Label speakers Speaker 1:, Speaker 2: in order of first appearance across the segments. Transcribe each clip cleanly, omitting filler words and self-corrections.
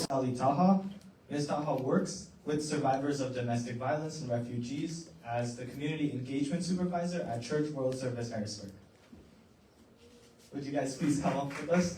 Speaker 1: colleague Taha. Ms. Taha works with survivors of domestic violence and refugees as the Community Engagement Supervisor at Church World Service Harrisburg. Would you guys please come up with us?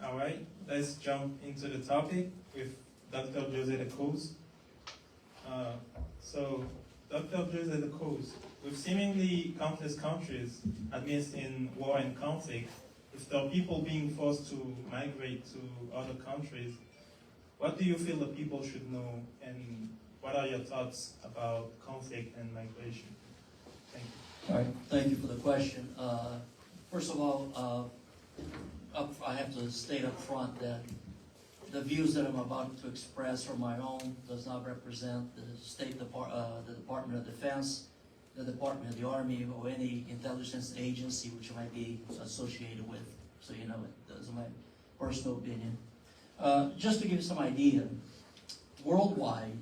Speaker 2: All right, let's jump into the topic with Dr. Jose Cruz. So, Dr. Jose Cruz, with seemingly countless countries amidst in war and conflict, with their people being forced to migrate to other countries, what do you feel the people should know, and what are your thoughts about conflict and migration? Thank you.
Speaker 3: All right, thank you for the question. First of all, I have to state up front that the views that I'm about to express are my own, does not represent the the Department of Defense, the Department of the Army, or any intelligence agency which I might be associated with. So you know, those are my personal opinion. Just to give you some idea, worldwide,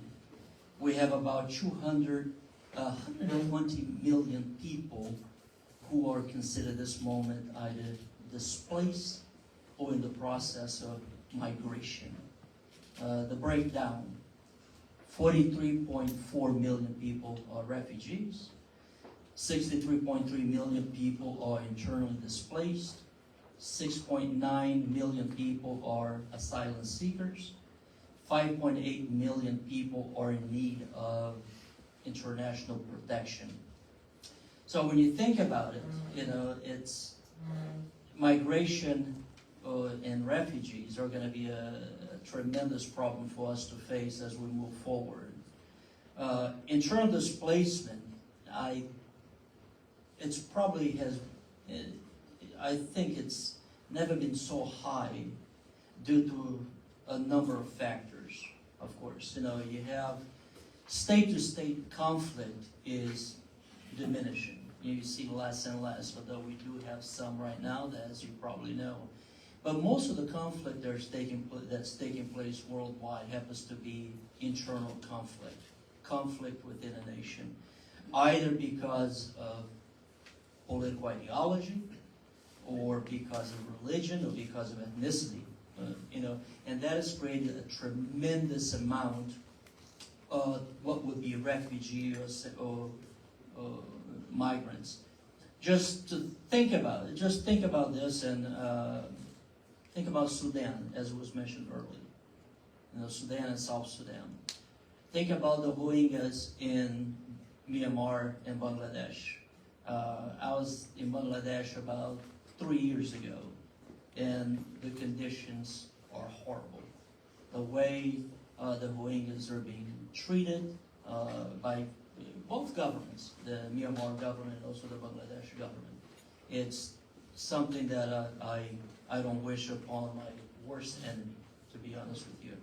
Speaker 3: we have about 120 million people who are considered at this moment either displaced or in the process of migration. The breakdown, 43.4 million people are refugees, 63.3 million people are internally displaced, 6.9 million people are asylum seekers, 5.8 million people are in need of international protection. So when you think about it, you know, it's migration and refugees are going to be a tremendous problem for us to face as we move forward. Internal displacement, I think it's never been so high due to a number of factors. Of course, you know, you have state-to-state conflict is diminishing. You see less and less, although we do have some right now, as you probably know. But most of the conflict that's taking place worldwide happens to be internal conflict within a nation, either because of political ideology, or because of religion, or because of ethnicity. You know, and that has created a tremendous amount of what would be refugees or migrants. Just to think about it, just think about this and think about Sudan, as was mentioned earlier. You know, Sudan and South Sudan. Think about the Rohingyas in Myanmar and Bangladesh. I was in Bangladesh about 3 years ago, and the conditions are horrible. The way the Rohingyas are being treated by both governments, the Myanmar government and also the Bangladesh government. It's something that I don't wish upon my worst enemy, to be honest with you.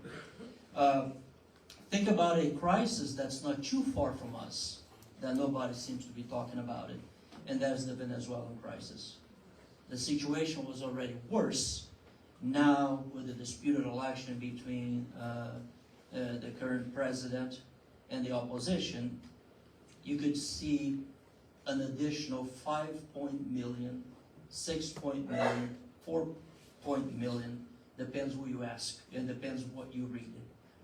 Speaker 3: Think about a crisis that's not too far from us, that nobody seems to be talking about it, and that is the Venezuelan crisis. The situation was already worse. Now, with the disputed election between the current president and the opposition, you could see an additional 5 million, 6 million, 4 million, depends who you ask, and depends what you read.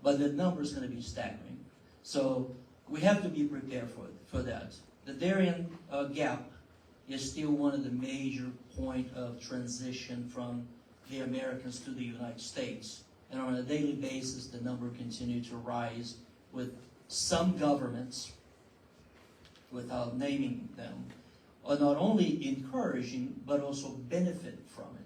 Speaker 3: But the number is going to be staggering. So we have to be prepared for that. The Darien Gap is still one of the major point of transition from the Americans to the United States. And on a daily basis, the number continues to rise, with some governments, without naming them, are not only encouraging, but also benefit from it.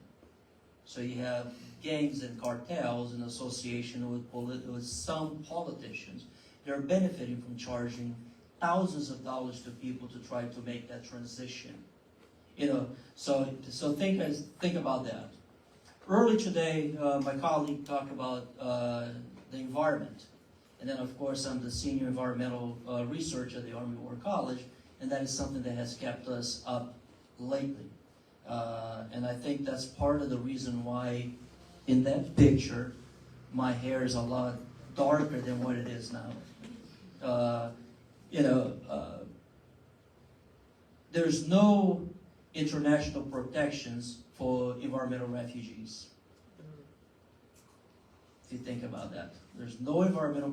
Speaker 3: So you have gangs and cartels in association with some politicians. They're benefiting from charging thousands of dollars to people to try to make that transition. So think about that. Early today, my colleague talked about the environment. And then, of course, I'm the senior environmental researcher at the Army War College, and that is something that has kept us up lately. And I think that's part of the reason why in that picture, my hair is a lot darker than what it is now. There's no international protections for environmental refugees. If you think about that, there's no international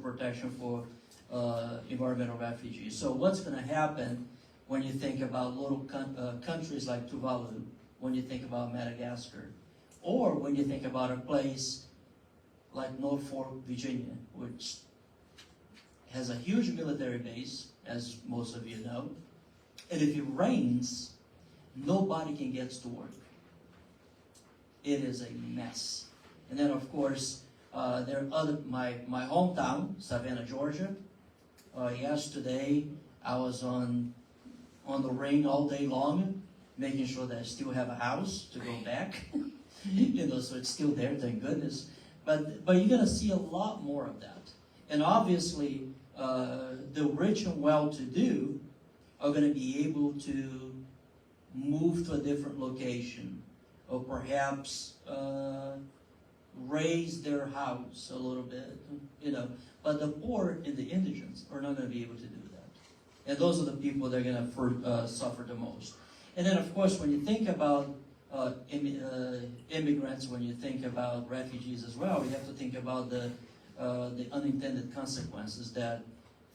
Speaker 3: protection for environmental refugees. So what's going to happen when you think about little countries like Tuvalu, when you think about Madagascar, or when you think about a place like Norfolk, Virginia, which has a huge military base, as most of you know, and if it rains, nobody can get to work. It is a mess. And then, of course, there are my hometown, Savannah, Georgia. Yesterday, I was on the ring all day long, making sure that I still have a house to go back. So it's still there, thank goodness. But you're going to see a lot more of that. And obviously, the rich and well-to-do are going to be able to move to a different location, or perhaps raise their house a little bit, But the poor and the indigents are not going to be able to do that. And those are the people that are going to suffer the most. And then, of course, when you think about immigrants, when you think about refugees as well, you have to think about the unintended consequences that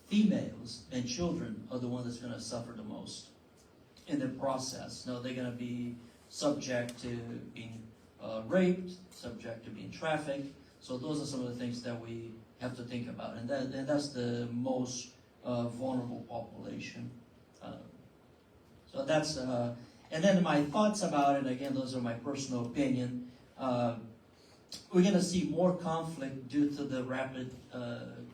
Speaker 3: females and children are the ones that's going to suffer the most in the process. Now, they're going to be subject to being raped, subject to being trafficked. So those are some of the things that we have to think about. And that's the most vulnerable population. So that's, and then my thoughts about it, again, those are my personal opinion. We're going to see more conflict due to the rapid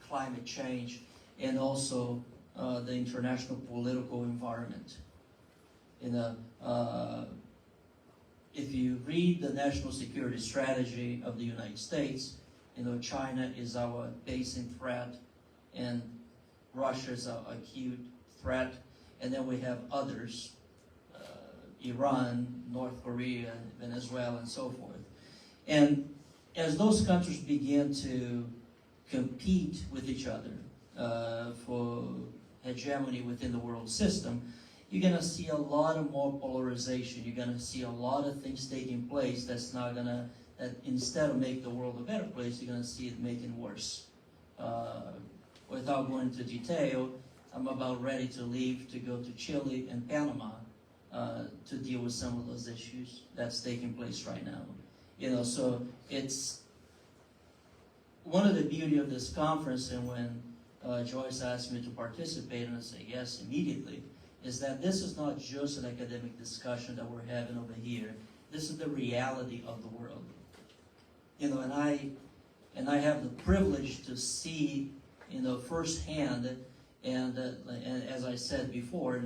Speaker 3: climate change and also the international political environment. If you read the national security strategy of the United States, China is our basing threat, and Russia is our acute threat, and then we have others, Iran, North Korea, Venezuela, and so forth. And as those countries begin to compete with each other for hegemony within the world system, you're going to see a lot of more polarization. You're going to see a lot of things taking place that instead of make the world a better place, you're going to see it making worse. Without going into detail, I'm about ready to leave to go to Chile and Panama to deal with some of those issues that's taking place right now. So it's one of the beauty of this conference, and when Joyce asked me to participate, and I say yes immediately, is that this is not just an academic discussion that we're having over here. This is the reality of the world. And I have the privilege to see, firsthand, and as I said before,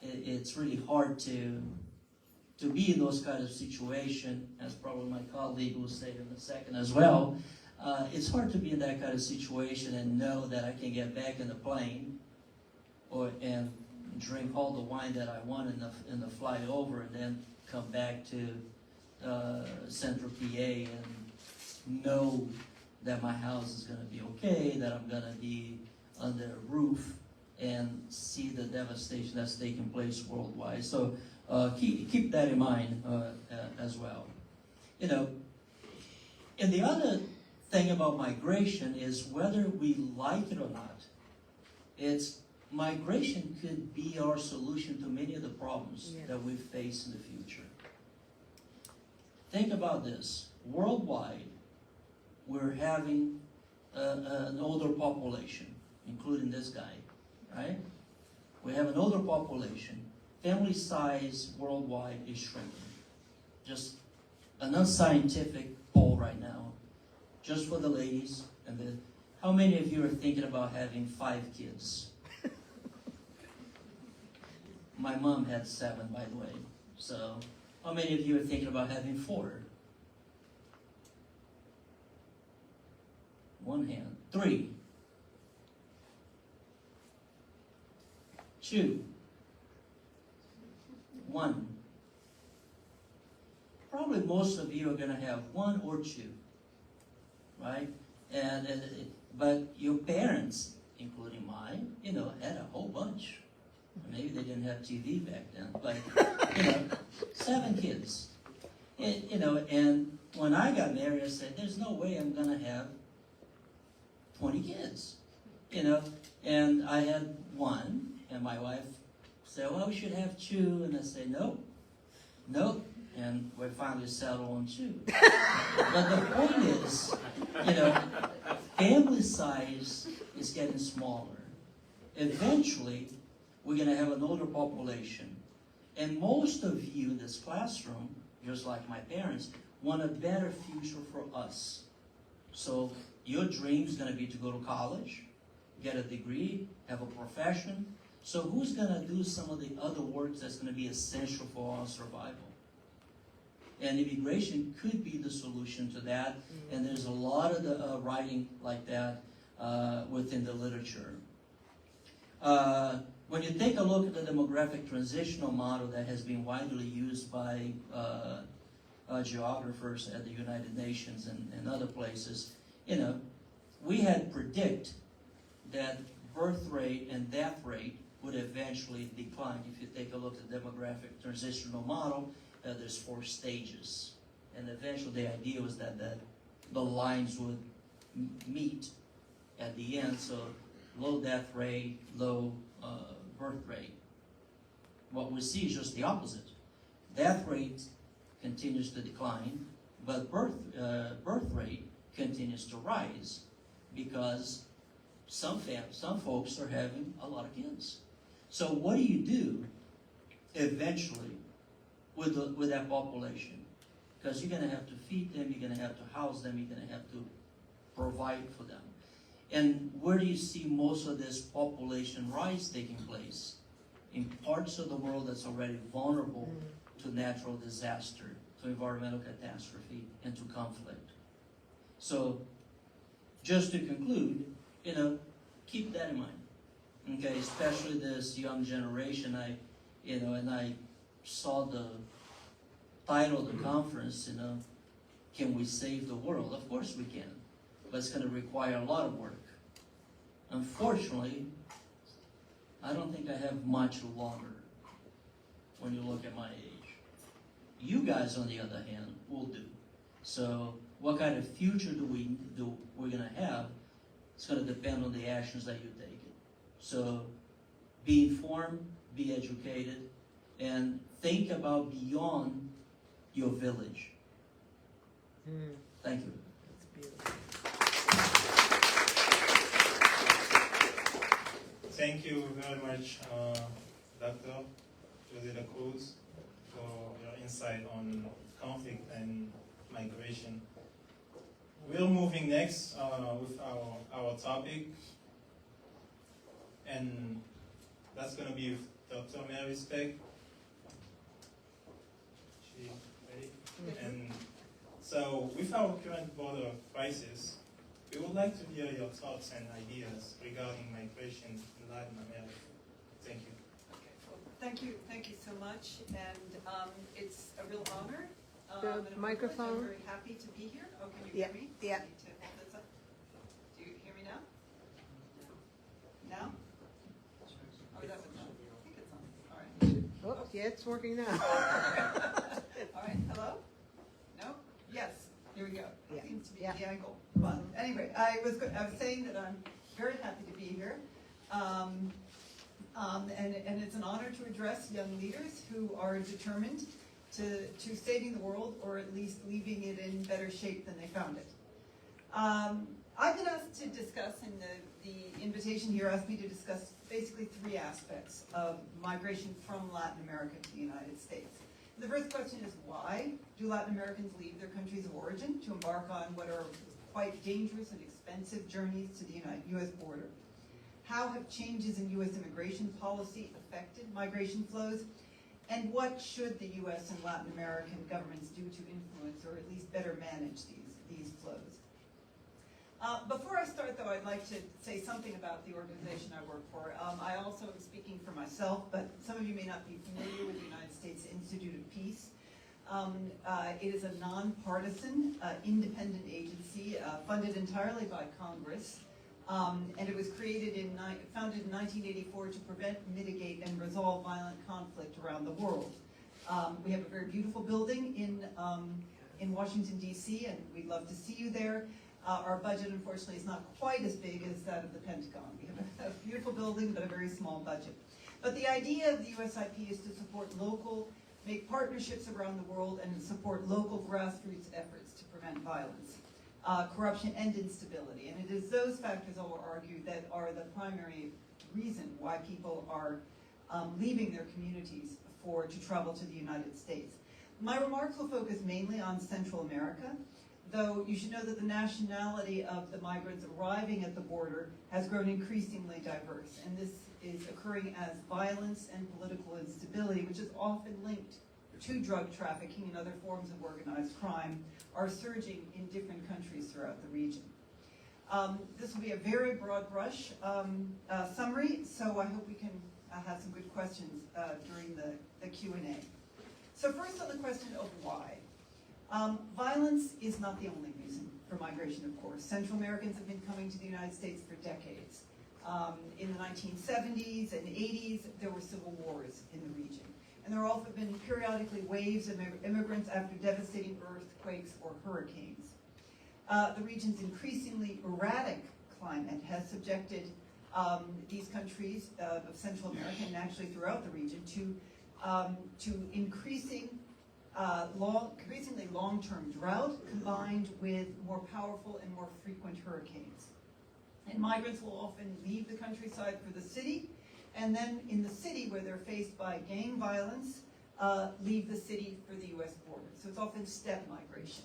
Speaker 3: it's really hard to be in those kind of situations, as probably my colleague will say in a second as well. It's hard to be in that kind of situation and know that I can get back in the plane and drink all the wine that I want in the flight over, and then come back to Central PA and know that my house is going to be okay, that I'm going to be under a roof, and see the devastation that's taking place worldwide. So keep that in mind as well. And the other thing about migration is, whether we like it or not, migration could be our solution to many of the problems that we face in the future. Think about this. Worldwide, we're having an older population, including this guy, right? We have an older population. Family size worldwide is shrinking. Just an unscientific poll right now, just for the ladies. How many of you are thinking about having 5 kids? My mom had 7, by the way. So, how many of you are thinking about having 4? 1 hand. 3. 2. 1. Probably most of you are going to have 1 or 2, right? But your parents, including mine, had a whole bunch. Maybe they didn't have TV back then, but 7 kids. And when I got married, I said, "There's no way I'm going to have 20 kids." And I had 1, and my wife said, "Well, we should have 2," and I said, "Nope, nope." And we finally settled on 2. But the point is, family size is getting smaller. Eventually, we're going to have an older population. And most of you in this classroom, just like my parents, want a better future for us. So your dream is going to be to go to college, get a degree, have a profession. So who's going to do some of the other work that's going to be essential for our survival? And immigration could be the solution to that. And there's a lot of the writing like that within the literature. When you take a look at the demographic transitional model that has been widely used by geographers at the United Nations and other places, we had predict that birth rate and death rate would eventually decline. If you take a look at the demographic transitional model, there's 4 stages. And eventually the idea was that the lines would meet at the end. So low death rate, low birth rate. What we see is just the opposite. Death rate continues to decline, but birth rate continues to rise because some folks are having a lot of kids. So what do you do eventually with that population? Because you're going to have to feed them, you're going to have to house them, you're going to have to provide for them. And where do you see most of this population rise taking place? In parts of the world that's already vulnerable to natural disaster, to environmental catastrophe, and to conflict. So, just to conclude, keep that in mind. Okay, especially this young generation. And I saw the title of the conference, can we save the world? Of course we can, but it's going to require a lot of work. Unfortunately, I don't think I have much longer when you look at my age. You guys, on the other hand, will do. So what kind of future we're going to have, it's going to depend on the actions that you take. So be informed, be educated, and think about beyond your village. Thank you.
Speaker 4: That's beautiful.
Speaker 2: Thank you very much, Dr. Cruz, for your insight on conflict and migration. We're moving next with our topic, and that's going to be with Dr. Mary Speck. She ready? And so, with our current border crisis, we would like to hear your thoughts and ideas regarding migration in Latin America. Thank you.
Speaker 5: Okay. Well, thank you so much, and it's a real honor.
Speaker 4: The
Speaker 5: and a
Speaker 4: microphone.
Speaker 5: privilege. I'm very happy to be here. Oh, can you hear me?
Speaker 4: Yeah.
Speaker 5: I need to hold this up. Do you hear me now? Now? Oh, that was on. I think it's on. All right.
Speaker 4: Oh, yeah, it's working now.
Speaker 5: All right. Hello? No? Yes. Here we go.
Speaker 4: Yeah.
Speaker 5: Seems to be
Speaker 4: Yeah.
Speaker 5: the angle. But anyway, I was saying that I'm very happy to be here. And it's an honor to address young leaders who are determined to saving the world, or at least leaving it in better shape than they found it. I've been asked to discuss, in the invitation here asked me to discuss basically 3 aspects of migration from Latin America to the United States. The first question is why do Latin Americans leave their countries of origin to embark on what are quite dangerous and expensive journeys to the U.S. border? How have changes in U.S. immigration policy affected migration flows? And what should the U.S. and Latin American governments do to influence or at least better manage these flows? Before I start, though, I'd like to say something about the organization I work for. I also am speaking for myself, but some of you may not be familiar with the United States Institute of Peace. It is a nonpartisan, independent agency funded entirely by Congress, and it was founded in 1984 to prevent, mitigate, and resolve violent conflict around the world. We have a very beautiful building in Washington, D.C., and we'd love to see you there. Our budget, unfortunately, is not quite as big as that of the Pentagon. We have a beautiful building, but a very small budget. But the idea of the USIP is to support make partnerships around the world and support local grassroots efforts to prevent violence, corruption, and instability. And it is those factors, I will argue, that are the primary reason why people are leaving their communities to travel to the United States. My remarks will focus mainly on Central America, though you should know that the nationality of the migrants arriving at the border has grown increasingly diverse, and this is occurring as violence and political instability, which is often linked to drug trafficking and other forms of organized crime, are surging in different countries throughout the region. This will be a very broad brush summary, so I hope we can have some good questions during the Q&A. So first on the question of why. Violence is not the only reason for migration, of course. Central Americans have been coming to the United States for decades. In the 1970s and 80s, there were civil wars in the region. And there have often been periodically waves of immigrants after devastating earthquakes or hurricanes. The region's increasingly erratic climate has subjected these countries of Central America, and actually throughout the region, to increasingly long-term drought combined with more powerful and more frequent hurricanes. And migrants will often leave the countryside for the city, and then in the city where they're faced by gang violence, leave the city for the U.S. border. So it's often step migration.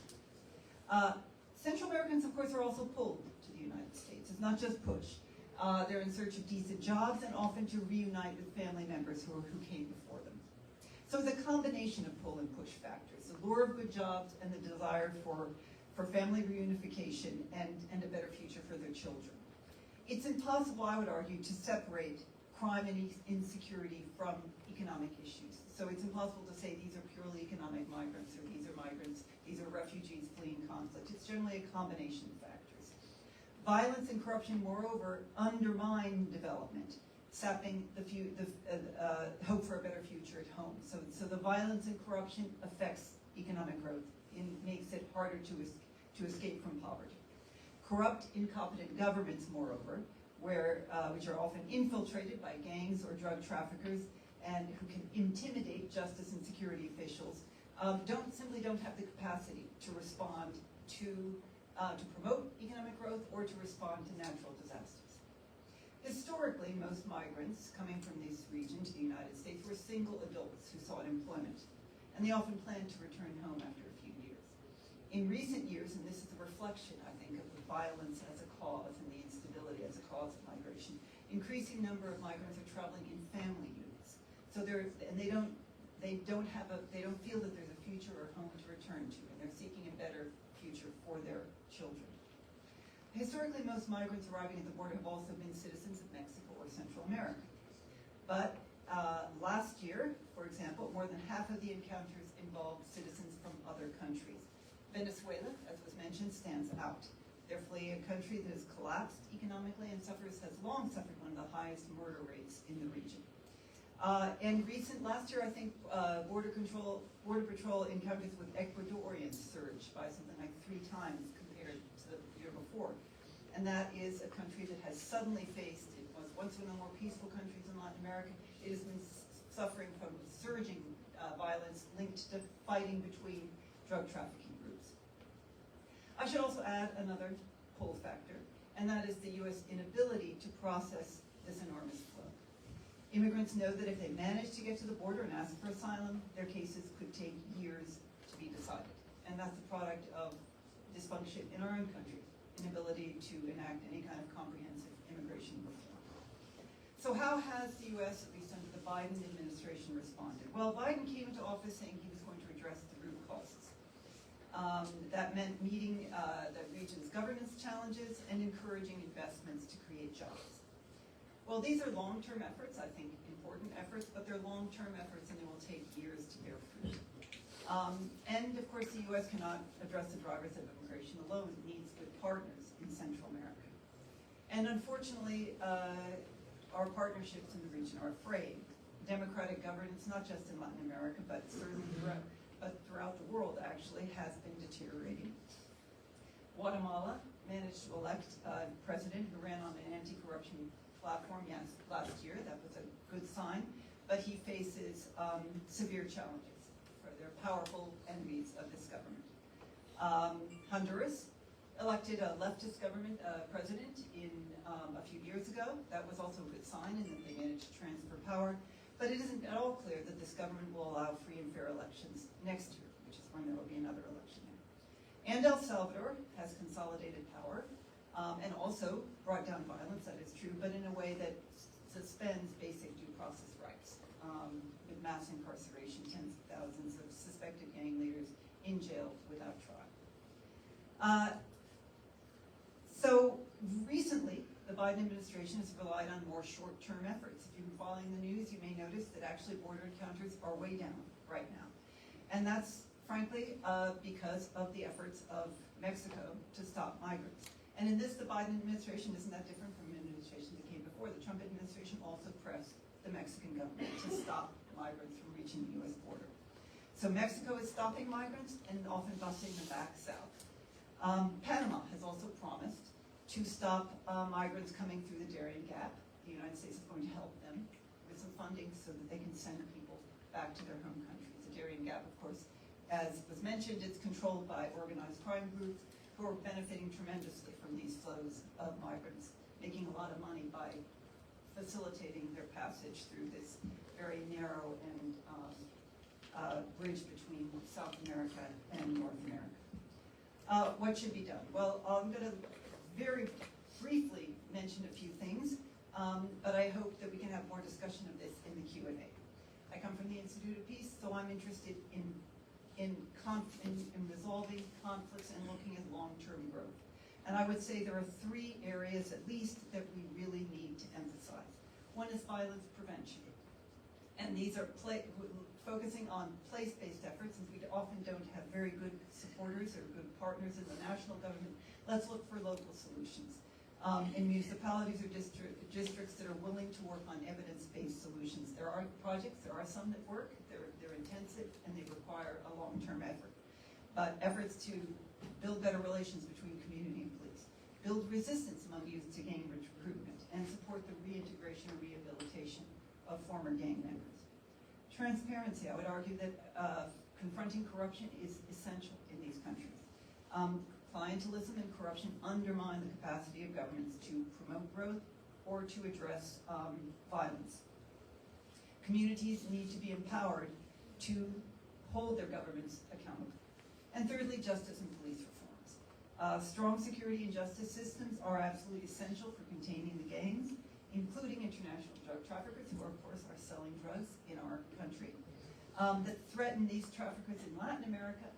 Speaker 5: Central Americans, of course, are also pulled to the United States. It's not just push. They're in search of decent jobs and often to reunite with family members who came before them. So it's a combination of pull and push factors, the lure of good jobs and the desire for family reunification and a better future for their children. It's impossible, I would argue, to separate crime and insecurity from economic issues. So it's impossible to say these are purely economic migrants or these are migrants, these are refugees fleeing conflict. It's generally a combination of factors. Violence and corruption, moreover, undermine development, sapping the hope for a better future at home. So the violence and corruption affects economic growth and makes it harder to escape from poverty. Corrupt, incompetent governments, moreover, which are often infiltrated by gangs or drug traffickers and who can intimidate justice and security officials, simply don't have the capacity to respond to promote economic growth or to respond to natural disasters. Historically, most migrants coming from this region to the United States were single adults who sought employment, and they often planned to return home after a few years. In recent years, and this is a reflection, I think, of the violence as a cause and the instability as a cause of migration, increasing number of migrants are traveling in family units. So they don't feel that there's a future or home to return to, and they're seeking a better future for their children. Historically, most migrants arriving at the border have also been citizens of Mexico or Central America. But last year, for example, more than half of the encounters involved citizens from other countries. Venezuela, as was mentioned, stands out. They're fleeing a country that has collapsed economically and has long suffered one of the highest murder rates in the region. Last year, I think, Border Patrol encounters with Ecuadorians surged by something like 3 times compared to the year before. And that is a country that has suddenly faced, it was once one of the more peaceful countries in Latin America, it has been suffering from surging violence linked to fighting between drug trafficking groups. I should also add another pull factor, and that is the U.S. inability to process this enormous flow. Immigrants know that if they manage to get to the border and ask for asylum, their cases could take years to be decided. And that's a product of dysfunction in our own country, inability to enact any kind of comprehensive immigration reform. So how has the U.S., at least under the Biden administration, responded? Well, Biden came into office saying he was going to address the root causes. That meant meeting the region's governance challenges and encouraging investments to create jobs. Well, these are long-term efforts, I think important efforts, but they're long-term efforts and they will take years to bear fruit. And of course, the U.S. cannot address the drivers of immigration alone. It needs good partners in Central America. And unfortunately, our partnerships in the region are fraying. Democratic governance, not just in Latin America, but certainly throughout the world, actually, has been deteriorating. Guatemala managed to elect a president who ran on an anti-corruption platform last year. That was a good sign. But he faces severe challenges for their powerful enemies of this government. Honduras elected a leftist government president a few years ago. That was also a good sign in that they managed to transfer power. But it isn't at all clear that this government will allow free and fair elections next year, which is when there will be another election there. And El Salvador has consolidated power and also brought down violence, that is true, but in a way that suspends basic due process rights with mass incarceration, tens of thousands of suspected gang leaders in jail without trial. So recently, the Biden administration has relied on more short-term efforts. If you've been following the news, you may notice that actually border encounters are way down right now. And that's, frankly, because of the efforts of Mexico to stop migrants. And in this, the Biden administration isn't that different from administrations that came before. The Trump administration also pressed the Mexican government to stop migrants from reaching the U.S. border. So Mexico is stopping migrants and often busing them back south. Panama has also promised to stop migrants coming through the Darien Gap. The United States is going to help them with some funding so that they can send people back to their home countries. The Darien Gap, of course, as was mentioned, it's controlled by organized crime groups who are benefiting tremendously from these flows of migrants, making a lot of money by facilitating their passage through this very narrow and bridge between South America and North America. What should be done? Well, I'm going to very briefly mention a few things, but I hope that we can have more discussion of this in the Q&A. I come from the Institute of Peace, so I'm interested in resolving conflicts and looking at long-term growth. And I would say there are three areas at least that we really need to emphasize. One is violence prevention. And these are focusing on place-based efforts, since we often don't have very good supporters or good partners in the national government. Let's look for local solutions. In municipalities or districts that are willing to work on evidence-based solutions. There are projects, there are some that work, they're intensive, and they require a long-term effort. But efforts to build better relations between community and police, build resistance among youth to gang recruitment, and support the reintegration and rehabilitation of former gang members. Transparency, I would argue that confronting corruption is essential in these countries. Clientelism and corruption undermine the capacity of governments to promote growth or to address violence. Communities need to be empowered to hold their governments accountable. And thirdly, justice and police reforms. Strong security and justice systems are absolutely essential for containing the gangs, including international drug traffickers, who of course are selling drugs in our country, that threaten these traffickers in Latin America.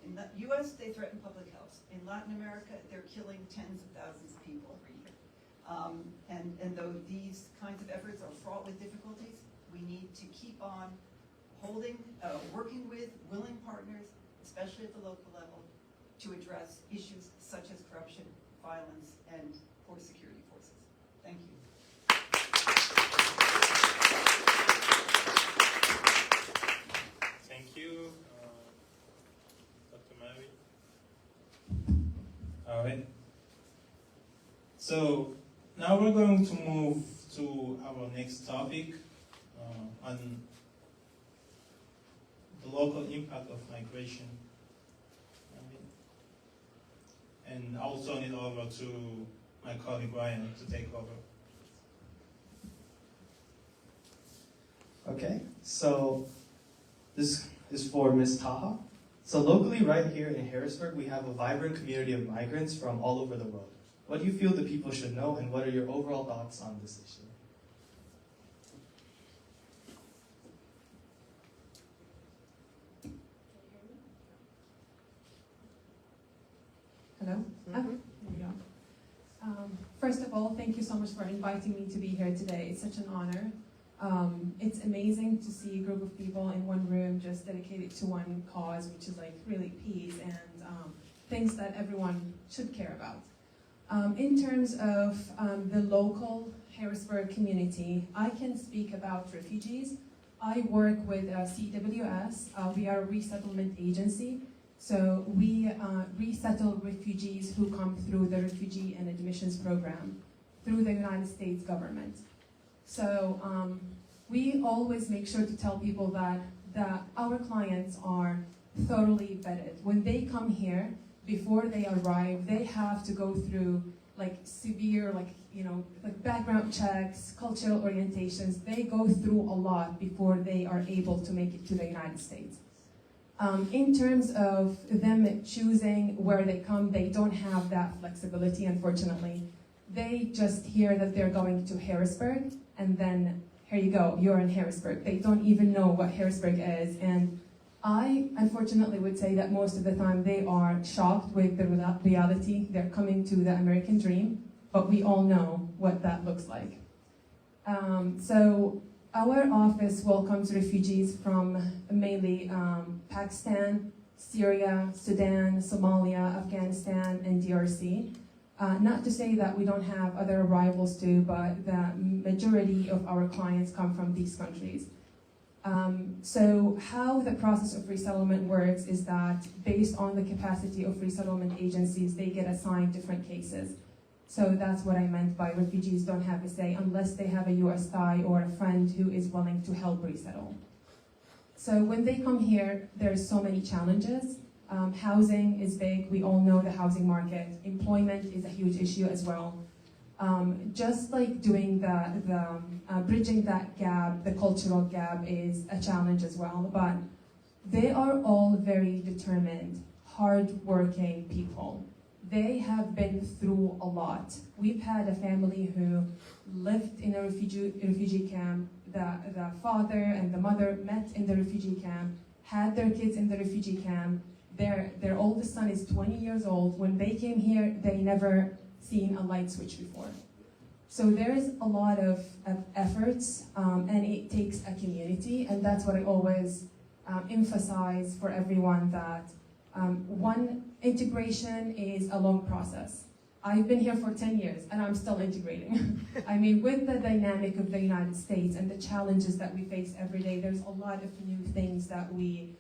Speaker 5: In the U.S., they threaten public health. In Latin America, they're killing tens of thousands of people every year. And though these kinds of efforts are fraught with difficulties, we need to keep on working with willing partners, especially at the local level, to address issues such as corruption, violence, and poor security forces. Thank you.
Speaker 2: Thank you, Dr. Mary. All right. So now we're going to move to our next topic on the local impact of migration. And I'll turn it over to my colleague Ryan to take over.
Speaker 1: Okay, so this is for Ms. Taha. So locally, right here in Harrisburg, we have a vibrant community of migrants from all over the world. What do you feel the people should know, and what are your overall thoughts on this issue?
Speaker 4: Hello? There you go. First of all, thank you so much for inviting me to be here today. It's such an honor. It's amazing to see a group of people in one room just dedicated to one cause, which is like really peace and things that everyone should care about. In terms of the local Harrisburg community, I can speak about refugees. I work with CWS. We are a resettlement agency. So we resettle refugees who come through the Refugee and Admissions Program through the United States government. So we always make sure to tell people that our clients are thoroughly vetted. When they come here, before they arrive, they have to go through like severe, like background checks, cultural orientations. They go through a lot before they are able to make it to the United States. In terms of them choosing where they come, they don't have that flexibility, unfortunately. They just hear that they're going to Harrisburg, and then here you go, you're in Harrisburg. They don't even know what Harrisburg is, and I unfortunately would say that most of the time they are shocked with the reality. They're coming to the American dream, but we all know what that looks like. So our office welcomes refugees from mainly Pakistan, Syria, Sudan, Somalia, Afghanistan, and DRC. Not to say that we don't have other arrivals too, but the majority of our clients come from these countries. So how the process of resettlement works is that based on the capacity of resettlement agencies, they get assigned different cases. So that's what I meant by refugees don't have a say unless they have a US tie or a friend who is willing to help resettle. So when they come here, there's so many challenges. Housing is big, we all know the housing market. Employment is a huge issue as well. Just like doing bridging that gap, the cultural gap is a challenge as well, but they are all very determined, hard-working people. They have been through a lot. We've had a family who lived in a refugee camp. The father and the mother met in the refugee camp, had their kids in the refugee camp. Their oldest son is 20 years old. When they came here, they never seen a light switch before. So there is a lot of efforts, and it takes a community, and that's what I always emphasize for everyone, that one, integration is a long process. I've been here for 10 years, and I'm still integrating. I mean, with the dynamic of the United States and the challenges that we face every day, there's a lot of new things that we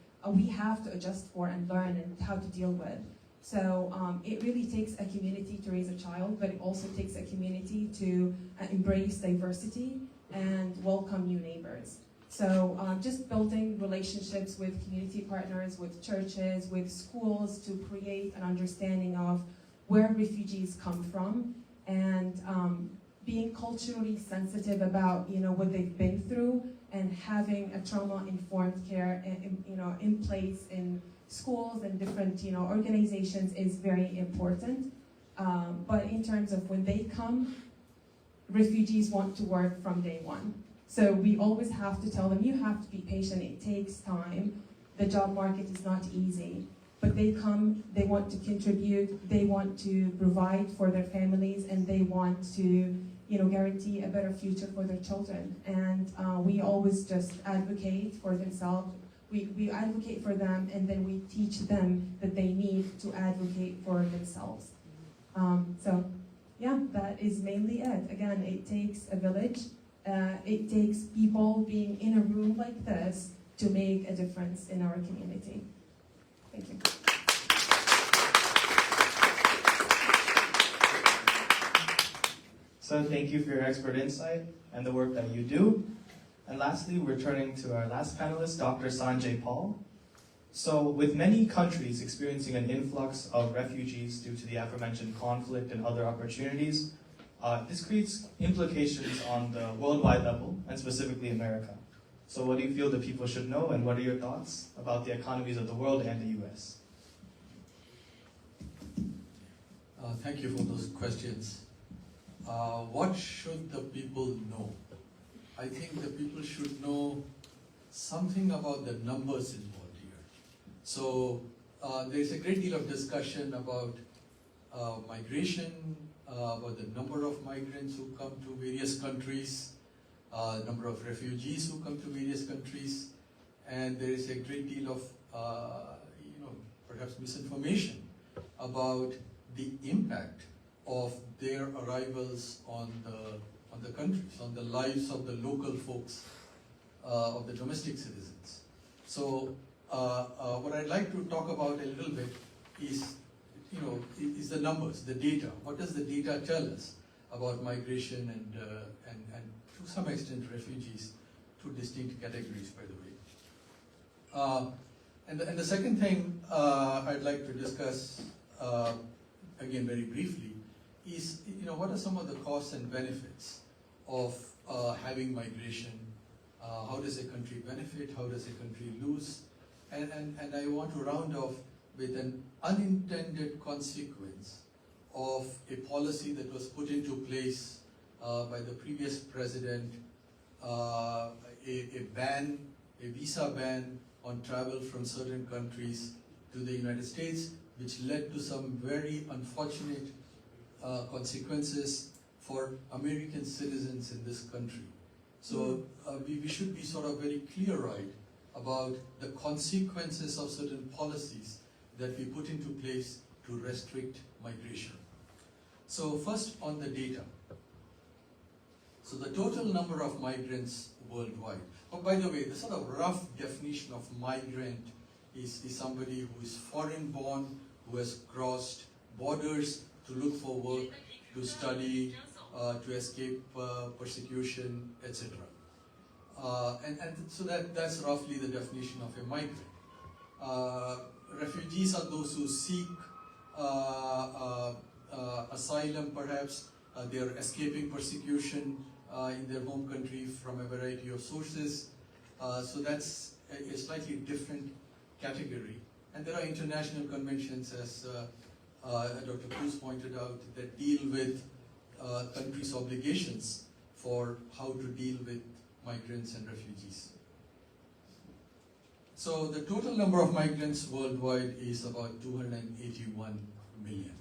Speaker 4: have to adjust for and learn and how to deal with. So it really takes a community to raise a child, but it also takes a community to embrace diversity and welcome new neighbors. So just building relationships with community partners, with churches, with schools to create an understanding of where refugees come from, and being culturally sensitive about what they've been through, and having a trauma-informed care in place in schools and different organizations is very important. But in terms of when they come, refugees want to work from day one. So we always have to tell them, you have to be patient, it takes time. The job market is not easy. But they come, they want to contribute, they want to provide for their families, and they want to guarantee a better future for their children. And we always just advocate for themselves. We advocate for them, and then we teach them that they need to advocate for themselves. So yeah, that is mainly it. Again, it takes a village. It takes people being in a room like this to make a difference in our community. Thank you.
Speaker 1: So thank you for your expert insight and the work that you do. And lastly, we're turning to our last panelist, Dr. Sanjay Paul. So with many countries experiencing an influx of refugees due to the aforementioned conflict and other opportunities, this creates implications on the worldwide level, and specifically America. So what do you feel the people should know, and what are your thoughts about the economies of the world and the US?
Speaker 6: Thank you for those questions. What should the people know? I think the people should know something about the numbers involved here. So there's a great deal of discussion about migration, about the number of migrants who come to various countries, number of refugees who come to various countries, and there is a great deal of perhaps misinformation about the impact of their arrivals on the countries, on the lives of the local folks, of the domestic citizens. So what I'd like to talk about a little bit is the numbers, the data. What does the data tell us about migration and to some extent refugees, two distinct categories, by the way. And the second thing I'd like to discuss, again very briefly, is what are some of the costs and benefits of having migration? How does a country benefit? How does a country lose? And I want to round off with an unintended consequence of a policy that was put into place by the previous president, a visa ban on travel from certain countries to the United States, which led to some very unfortunate consequences for American citizens in this country. So we should be sort of very clear-eyed about the consequences of certain policies that we put into place to restrict migration. So first on the data. So the total number of migrants worldwide. Oh, by the way, the sort of rough definition of migrant is somebody who is foreign-born, who has crossed borders to look for work, to study, to escape persecution, etc. And so that's roughly the definition of a migrant. Refugees are those who seek asylum, perhaps. They are escaping persecution in their home country from a variety of sources. So that's a slightly different category. And there are international conventions, as Dr. Cruz pointed out, that deal with countries' obligations for how to deal with migrants and refugees. So the total number of migrants worldwide is about 281 million.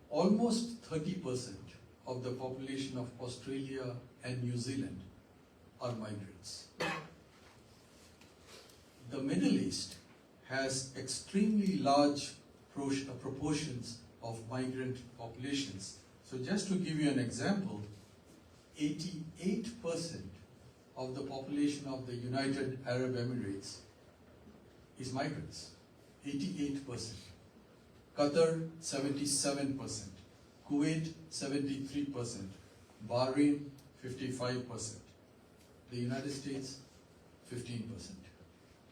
Speaker 6: Almost 30% of the population of Australia and New Zealand are migrants. The Middle East has extremely large proportions of migrant populations. So just to give you an example, 88% of the population of the United Arab Emirates is migrants. 88%. Qatar, 77%. Kuwait, 73%. Bahrain, 55%. The United States, 15%.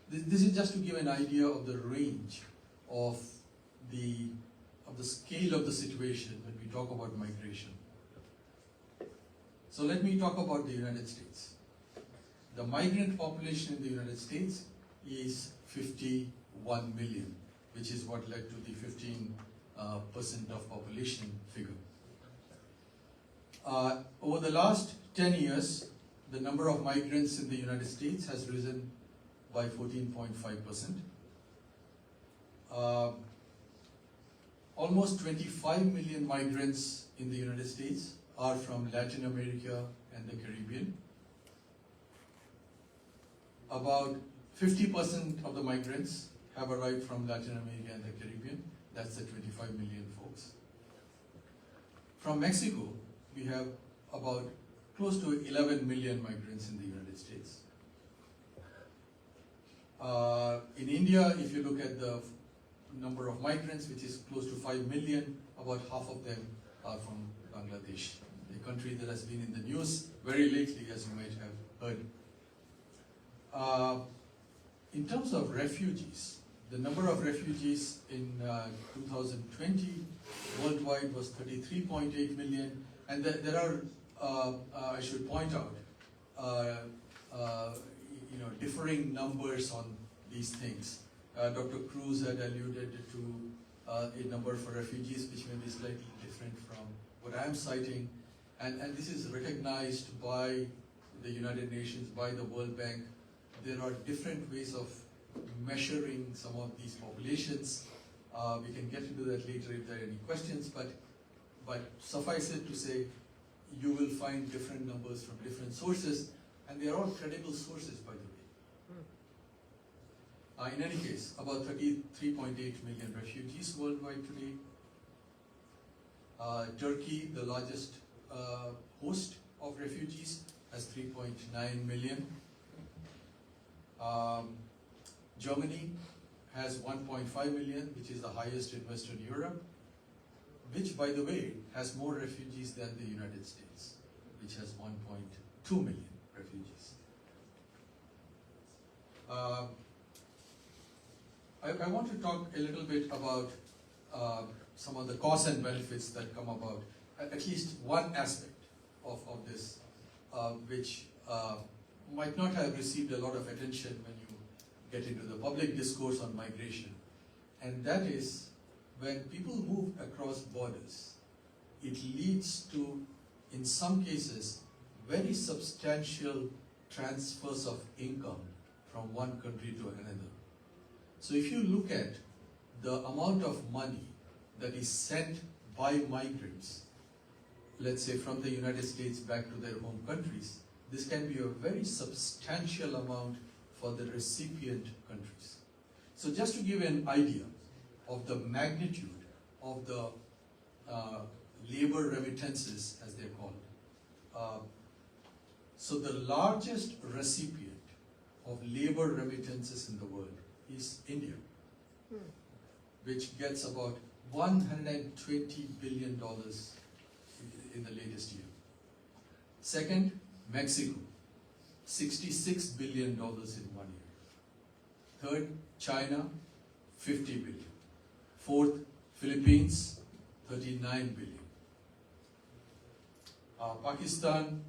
Speaker 6: This is just to give an idea of the range of the scale of the situation when we talk about migration. So let me talk about the United States. The migrant population in the United States is 51 million, which is what led to the 15% of population figure. Over the last 10 years, the number of migrants in the United States has risen by 14.5%. Almost 25 million migrants in the United States are from Latin America and the Caribbean. About 50% of the migrants have arrived from Latin America and the Caribbean. That's the 25 million folks. From Mexico, we have about close to 11 million migrants in the United States. In India, if you look at the number of migrants, which is close to 5 million, about half of them are from Bangladesh, a country that has been in the news very lately, as you might have heard. In terms of refugees, the number of refugees in 2020 worldwide was 33.8 million, and there are, I should point out, differing numbers on these things. Dr. Cruz had alluded to a number for refugees, which may be slightly different from what I am citing, and this is recognized by the United Nations, by the World Bank. There are different ways of measuring some of these populations. We can get into that later if there are any questions, but suffice it to say, you will find different numbers from different sources, and they are all credible sources, by the way. In any case, about 33.8 million refugees worldwide today. Turkey, the largest host of refugees, has 3.9 million. Germany has 1.5 million, which is the highest in Western Europe, which, by the way, has more refugees than the United States, which has 1.2 million refugees. I want to talk a little bit about some of the costs and benefits that come about, at least one aspect of this, which might not have received a lot of attention when you get into the public discourse on migration. And that is, when people move across borders, it leads to, in some cases, very substantial transfers of income from one country to another. So if you look at the amount of money that is sent by migrants, let's say from the United States back to their home countries, this can be a very substantial amount for the recipient countries. So just to give you an idea of the magnitude of the labor remittances, as they're called. So the largest recipient of labor remittances in the world is India, which gets about $120 billion in the latest year. Second, Mexico, $66 billion in 1 year. Third, China, $50 billion. Fourth, Philippines, $39 billion. Pakistan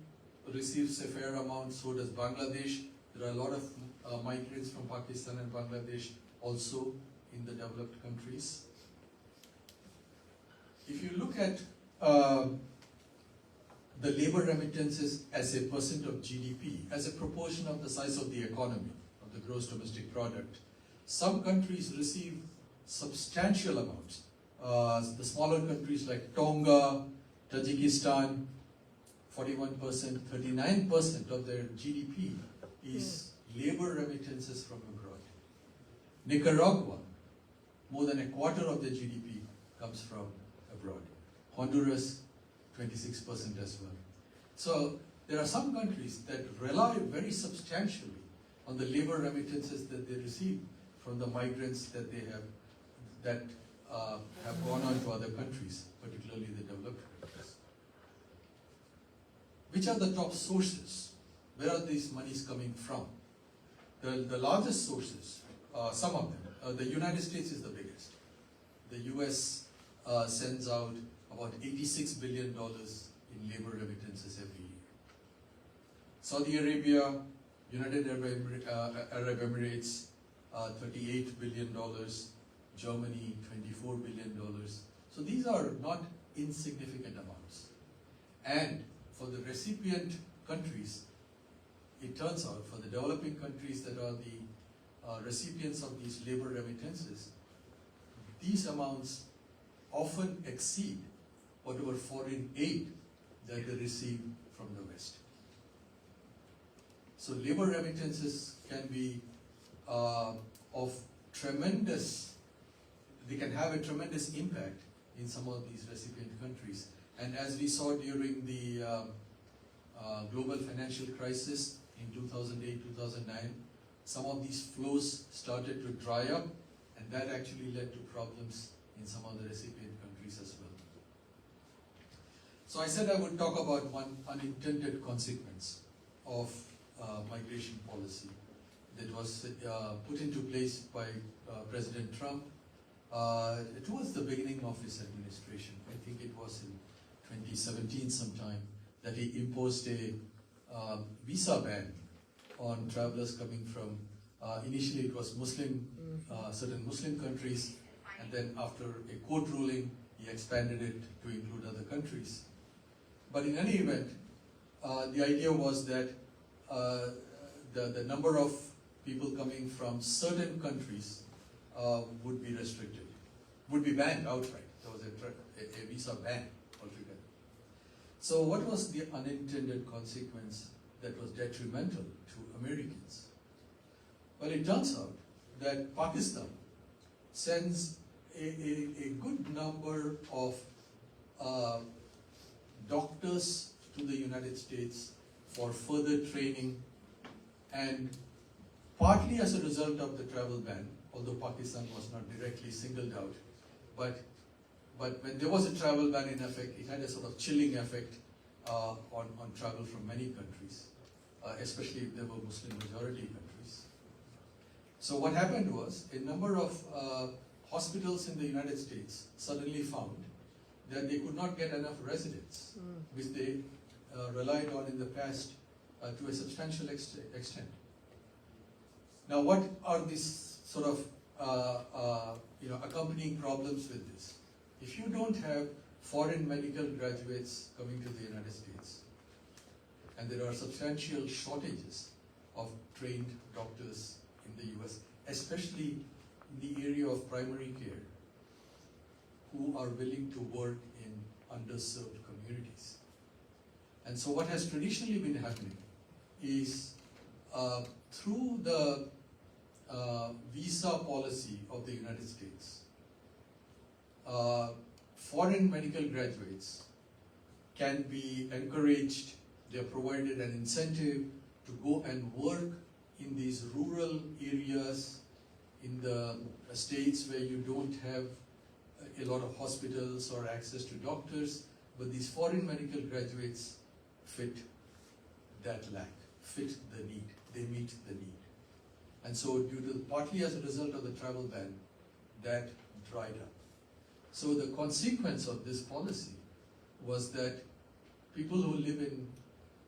Speaker 6: receives a fair amount, so does Bangladesh. There are a lot of migrants from Pakistan and Bangladesh also in the developed countries. If you look at the labor remittances as a percent of GDP, as a proportion of the size of the economy, of the gross domestic product, some countries receive substantial amounts. The smaller countries like Tonga, Tajikistan, 41%, 39% of their GDP is labor remittances from abroad. Nicaragua, more than a quarter of the GDP comes from abroad. Honduras, 26% as well. So there are some countries that rely very substantially on the labor remittances that they receive from the migrants that they have gone on to other countries, particularly the developed countries. Which are the top sources? Where are these monies coming from? The largest sources, some of them, the United States is the biggest. The US sends out about $86 billion in labor remittances every year. Saudi Arabia, United Arab Emirates, $38 billion. Germany, $24 billion. So these are not insignificant amounts. And for the recipient countries, it turns out, for the developing countries that are the recipients of these labor remittances, these amounts often exceed whatever foreign aid that they receive from the West. So labor remittances can be of tremendous, they can have a tremendous impact in some of these recipient countries. And as we saw during the global financial crisis in 2008-2009, some of these flows started to dry up, and that actually led to problems in some of the recipient countries as well. So I said I would talk about one unintended consequence of migration policy that was put into place by President Trump towards the beginning of his administration. I think it was in 2017 sometime that he imposed a visa ban on travelers coming from, initially it was Muslim, certain Muslim countries, and then after a court ruling, he expanded it to include other countries. But in any event, the idea was that the number of people coming from certain countries would be restricted, would be banned outright. There was a visa ban altogether. So what was the unintended consequence that was detrimental to Americans? Well, it turns out that Pakistan sends a good number of doctors to the United States for further training, and partly as a result of the travel ban, although Pakistan was not directly singled out, but when there was a travel ban in effect, it had a sort of chilling effect on travel from many countries, especially if they were Muslim majority countries. So what happened was, a number of hospitals in the United States suddenly found that they could not get enough residents, which they relied on in the past to a substantial extent. Now, what are these sort of accompanying problems with this? If you don't have foreign medical graduates coming to the United States, and there are substantial shortages of trained doctors in the US, especially in the area of primary care, who are willing to work in underserved communities. And so what has traditionally been happening is through the visa policy of the United States, foreign medical graduates can be encouraged, they are provided an incentive to go and work in these rural areas in the states where you don't have a lot of hospitals or access to doctors, but these foreign medical graduates fit that lack, fit the need, they meet the need. And so partly as a result of the travel ban, that dried up. So the consequence of this policy was that people who live in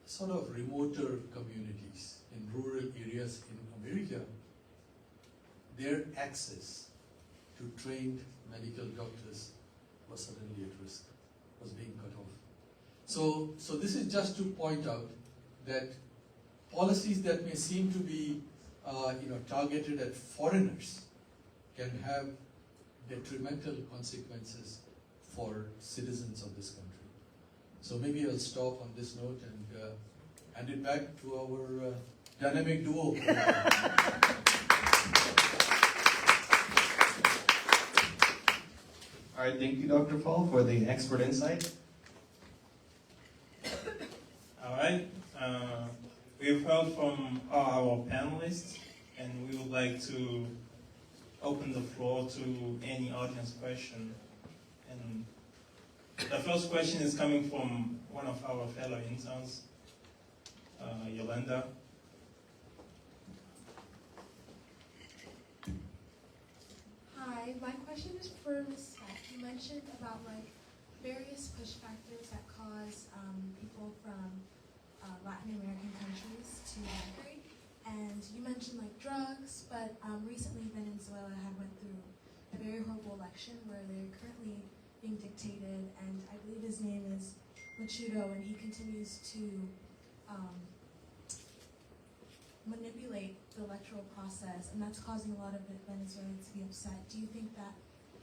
Speaker 6: sort of remoter communities, in rural areas in America, their access to trained medical doctors was suddenly at risk, was being cut off. So this is just to point out that policies that may seem to be targeted at foreigners can have detrimental consequences for citizens of this country. So maybe I'll stop on this note and hand it back to our dynamic duo.
Speaker 1: All right, thank you, Dr. Paul, for the expert insight.
Speaker 2: All right. We've heard from our panelists, and we would like to open the floor to any audience question. And the first question is coming from one of our fellow interns, Yolanda.
Speaker 7: Hi, my question is for Ms. Speck. You mentioned about various push factors that cause people from Latin American countries to migrate, and you mentioned drugs, but recently Venezuela had went through a very horrible election where they're currently being dictated, and I believe his name is Machuto, and he continues to manipulate the electoral process, and that's causing a lot of Venezuelans to be upset. Do you think that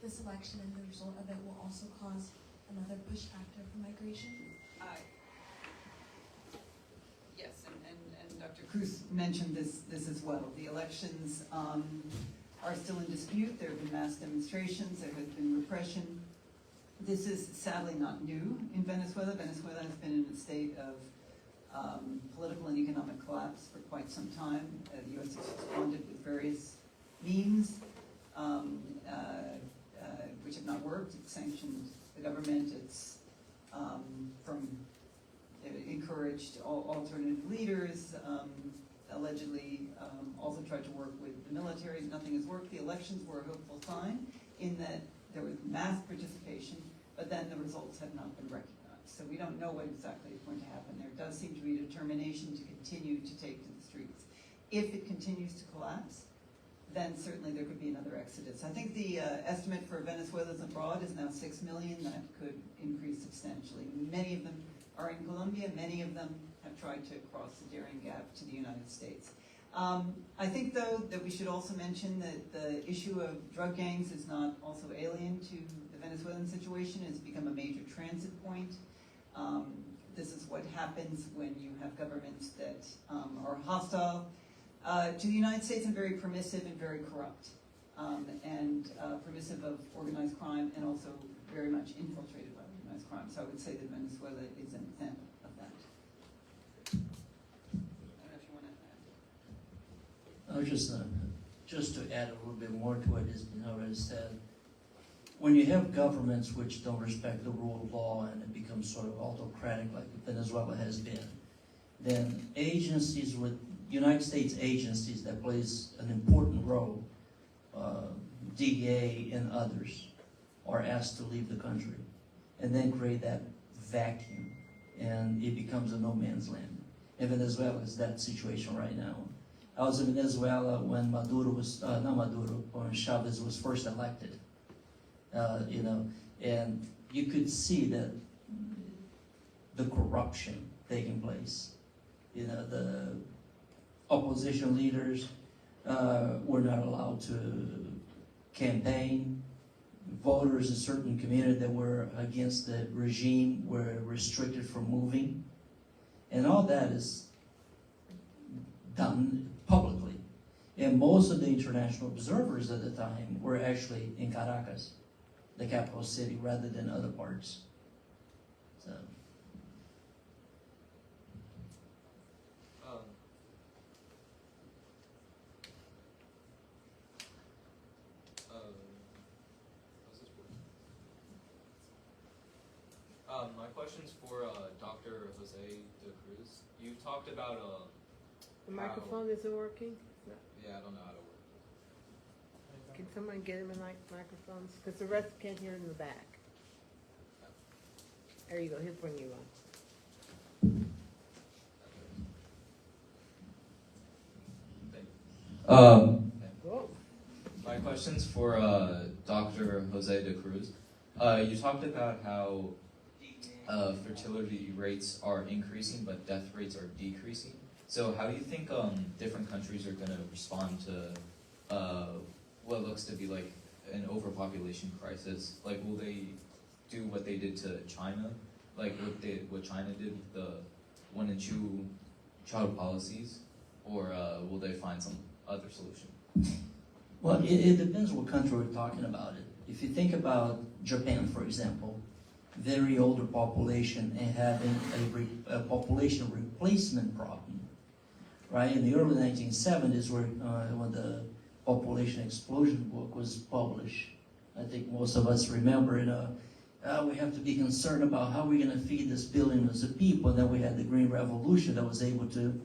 Speaker 7: this election and the result of it will also cause another push factor for migration?
Speaker 5: Yes, and Dr. Cruz mentioned this as well. The elections are still in dispute. There have been mass demonstrations. There has been repression. This is sadly not new in Venezuela. Venezuela has been in a state of political and economic collapse for quite some time. The U.S. has responded with various means which have not worked. It's sanctioned the government. It's encouraged alternative leaders, allegedly also tried to work with the military. Nothing has worked. The elections were a hopeful sign in that there was mass participation, but then the results have not been recognized. So we don't know what exactly is going to happen. There does seem to be determination to continue to take to the streets. if it continues to collapse, then certainly there could be another exodus. I think the estimate for Venezuelans abroad is now 6 million. That could increase substantially. Many of them are in Colombia. Many of them have tried to cross the Darien Gap to the United States. I think, though, that we should also mention that the issue of drug gangs is not also alien to the Venezuelan situation. It's become a major transit point. This is what happens when you have governments that are hostile to the United States and very permissive and very corrupt, and permissive of organized crime and also very much infiltrated by organized crime. So I would say that Venezuela is an example of that. I don't know if you want to add.
Speaker 3: I was just to add a little bit more to what has been already said. When you have governments which don't respect the rule of law and it becomes sort of autocratic like Venezuela has been, then agencies with United States agencies that plays an important role, DEA and others, are asked to leave the country and then create that vacuum, and it becomes a no man's land. And Venezuela is that situation right now. I was in Venezuela when when Chavez was first elected. And you could see that the corruption taking place. The opposition leaders were not allowed to campaign. Voters in certain communities that were against the regime were restricted from moving. And all that is done publicly. And most of the international observers at the time were actually in Caracas, the capital city, rather than other parts. So.
Speaker 8: My question's for Dr. Jose de Cruz. You talked about
Speaker 9: The microphone isn't working? No.
Speaker 8: yeah, I don't know how to work.
Speaker 9: Can someone get him a microphone? Because the rest can't hear in the back. There you go, he'll bring you one.
Speaker 8: Thank you.
Speaker 9: Whoa.
Speaker 8: My question's for Dr. Jose de Cruz. You talked about how fertility rates are increasing, but death rates are decreasing. So how do you think different countries are going to respond to what looks to be like an overpopulation crisis? Like, will they do what they did to China? Like what China did with the 1 and 2 child policies? Or will they find some other solution?
Speaker 3: Well, it depends what country we're talking about it. If you think about Japan, for example, very older population and having a population replacement problem, right? In the early 1970s, when the population explosion book was published, I think most of us remember it. We have to be concerned about how we're going to feed this billions of people. And then we had the Green Revolution that was able to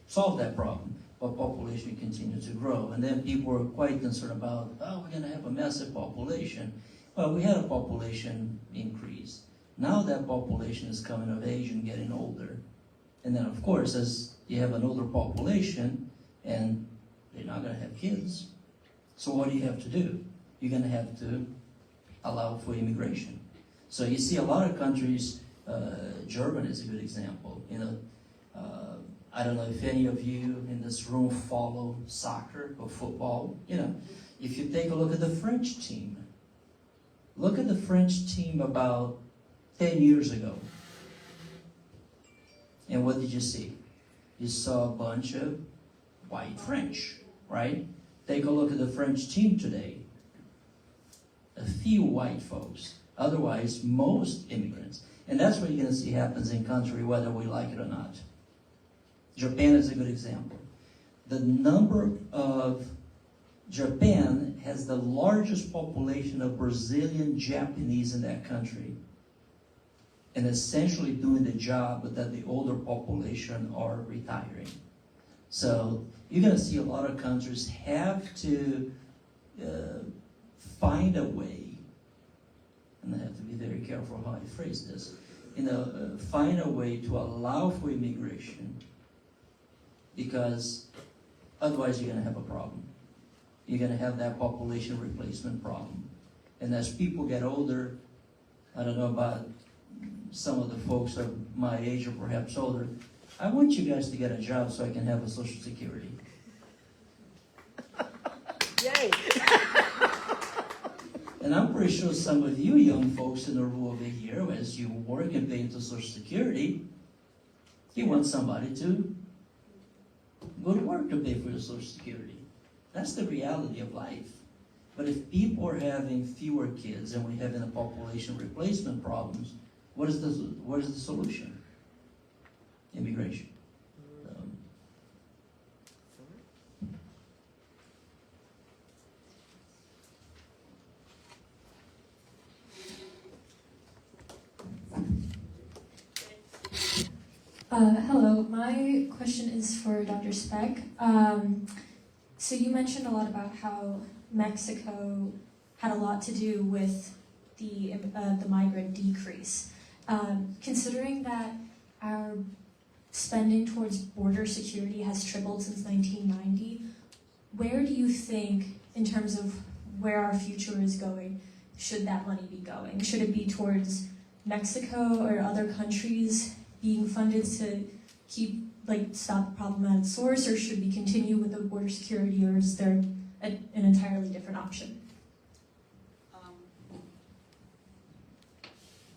Speaker 3: solve that problem. But population continued to grow. And then people were quite concerned about, we're going to have a massive population. Well, we had a population increase. Now that population is coming of age and getting older. And then, of course, as you have an older population, and they're not going to have kids. So what do you have to do? You're going to have to allow for immigration. So you see a lot of countries, Germany is a good example. I don't know if any of you in this room follow soccer or football. If you take a look at the French team, look at the French team about 10 years ago. And what did you see? You saw a bunch of white French, right? Take a look at the French team today. A few white folks. Otherwise, most immigrants. And that's what you're going to see happens in country, whether we like it or not. Japan is a good example. The number of Japan has the largest population of Brazilian Japanese in that country, and essentially doing the job that the older population are retiring. So you're going to see a lot of countries have to find a way, and I have to be very careful how I phrase this, find a way to allow for immigration, because Otherwise, you're going to have a problem. You're going to have that population replacement problem. And as people get older, I don't know about some of the folks of my age or perhaps older, I want you guys to get a job so I can have a Social Security.
Speaker 9: Yay.
Speaker 3: And I'm pretty sure some of you young folks in the room over here, as you work and pay into Social Security, you want somebody to go to work to pay for your Social Security. That's the reality of life. But if people are having fewer kids and we're having a population replacement problems, what is the solution? Immigration.
Speaker 10: Hello, my question is for Dr. Speck. So you mentioned a lot about how Mexico had a lot to do with the migrant decrease. Considering that our spending towards border security has tripled since 1990, where do you think, in terms of where our future is going, should that money be going? Should it be towards Mexico or other countries being funded to stop the problem at its source, or should we continue with the border security, or is there an entirely different option?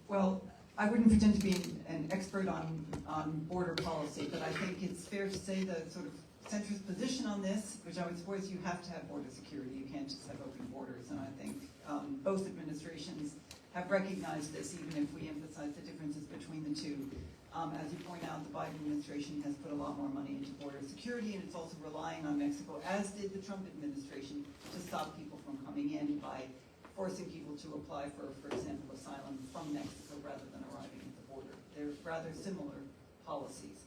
Speaker 5: Well, I wouldn't pretend to be an expert on border policy, but I think it's fair to say the sort of centrist position on this, which I would suppose you have to have border security. You can't just have open borders, and I think both administrations have recognized this, even if we emphasize the differences between the two. As you point out, the Biden administration has put a lot more money into border security, and it's also relying on Mexico, as did the Trump administration, to stop people from coming in by forcing people to apply for example, asylum from Mexico rather than arriving at the border. They're rather similar policies,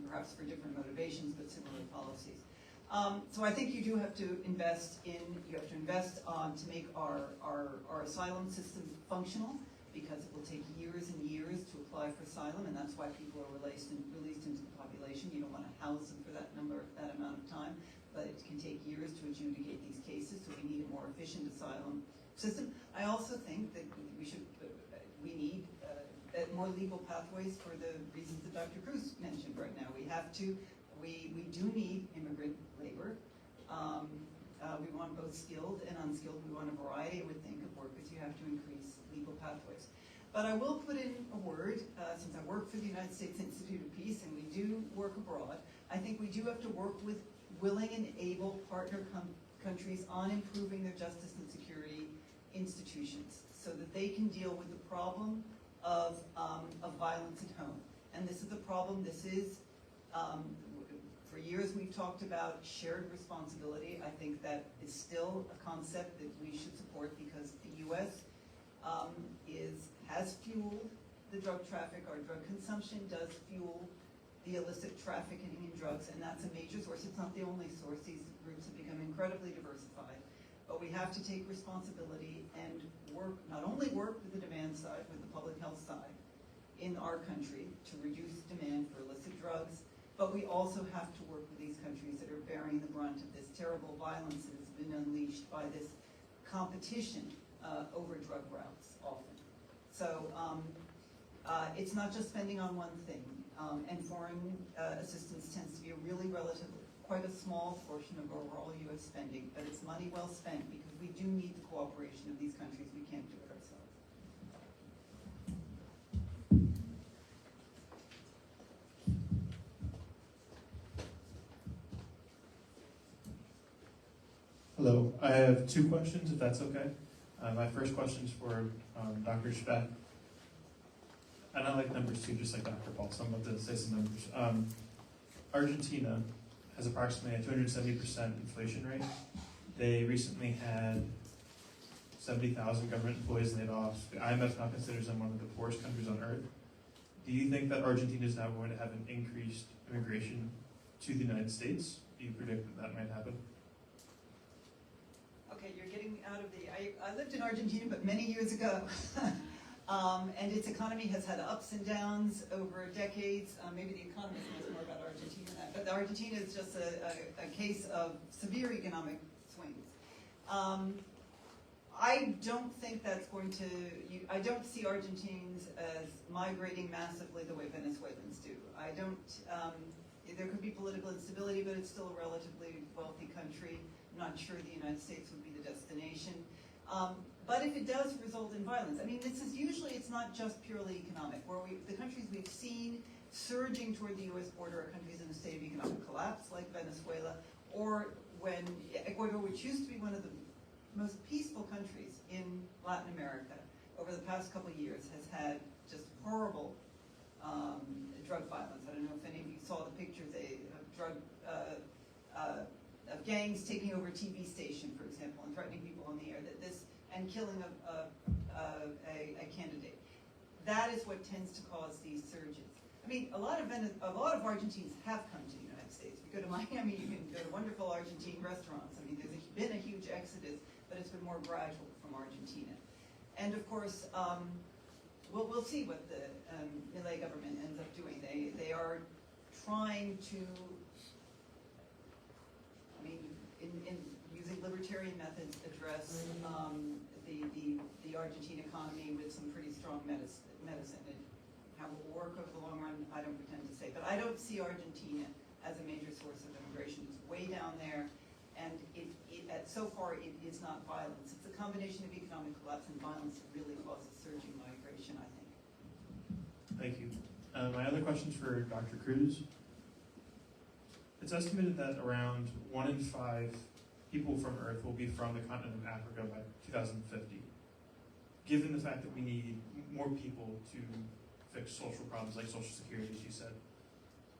Speaker 5: perhaps for different motivations, but similar policies. So I think you do have to invest to make our asylum system functional, because it will take years and years to apply for asylum, and that's why people are released into the population. You don't want to house them for that amount of time, but it can take years to adjudicate these cases, so we need a more efficient asylum system. I also think that we need more legal pathways for the reasons that Dr. Cruz mentioned right now. We do need immigrant labor. We want both skilled and unskilled. We want a variety, I would think, of workers. You have to increase legal pathways. But I will put in a word, since I work for the United States Institute of Peace and we do work abroad, I think we do have to work with willing and able partner countries on improving their justice and security institutions so that they can deal with the problem of violence at home. And this is a problem, for years we've talked about shared responsibility. I think that is still a concept that we should support, because the U.S. Has fueled the drug traffic. Our drug consumption does fuel the illicit trafficking in drugs, and that's a major source. It's not the only source. These groups have become incredibly diversified. But we have to take responsibility and not only work with the demand side, with the public health side in our country to reduce demand for illicit drugs, but we also have to work with these countries that are bearing the brunt of this terrible violence that has been unleashed by this competition over drug routes often. So it's not just spending on one thing, and foreign assistance tends to be quite a small portion of overall U.S. spending, but it's money well spent, because we do need the cooperation of these countries. We can't do it ourselves.
Speaker 11: Hello, I have two questions, if that's okay. My first question is for Dr. Speck. And I like numbers too, just like Dr. Paul, so I'm about to say some numbers. Argentina has approximately a 270% inflation rate. They recently had 70,000 government employees laid off. The IMF now considers them one of the poorest countries on earth. Do you think that Argentina is now going to have an increased immigration to the United States? Do you predict that might happen?
Speaker 5: Okay, you're getting out of I lived in Argentina, but many years ago. And its economy has had ups and downs over decades. Maybe the economist knows more about Argentina than that, but Argentina is just a case of severe economic swings. I don't think that's going to, I don't see Argentines as migrating massively the way Venezuelans do. I don't, there could be political instability, but it's still a relatively wealthy country. I'm not sure the United States would be the destination. But if it does result in violence, I mean, this is usually, it's not just purely economic. The countries we've seen surging toward the U.S. border are countries in a state of economic collapse, like Venezuela, or when Ecuador, which used to be one of the most peaceful countries in Latin America, over the past couple of years has had just horrible drug violence. I don't know if any of you saw the pictures of gangs taking over a TV station, for example, and threatening people on the air, and killing a candidate. That is what tends to cause these surges. I mean, a lot of Argentines have come to the United States. If you go to Miami, you can go to wonderful Argentine restaurants. I mean, there's been a huge exodus, but it's been more gradual from Argentina. And of course, we'll see what the Milei government ends up doing. They are trying to, I mean, in using libertarian methods, address the Argentine economy with some pretty strong medicine. And how it will work over the long run, I don't pretend to say. But I don't see Argentina as a major source of immigration. It's way down there. And so far, it is not violence. It's a combination of economic collapse and violence that really causes surging migration, I think.
Speaker 11: Thank you. My other question's for Dr. Cruz. It's estimated that around 1 in 5 people from Earth will be from the continent of Africa by 2050. Given the fact that we need more people to fix social problems like Social Security, as you said,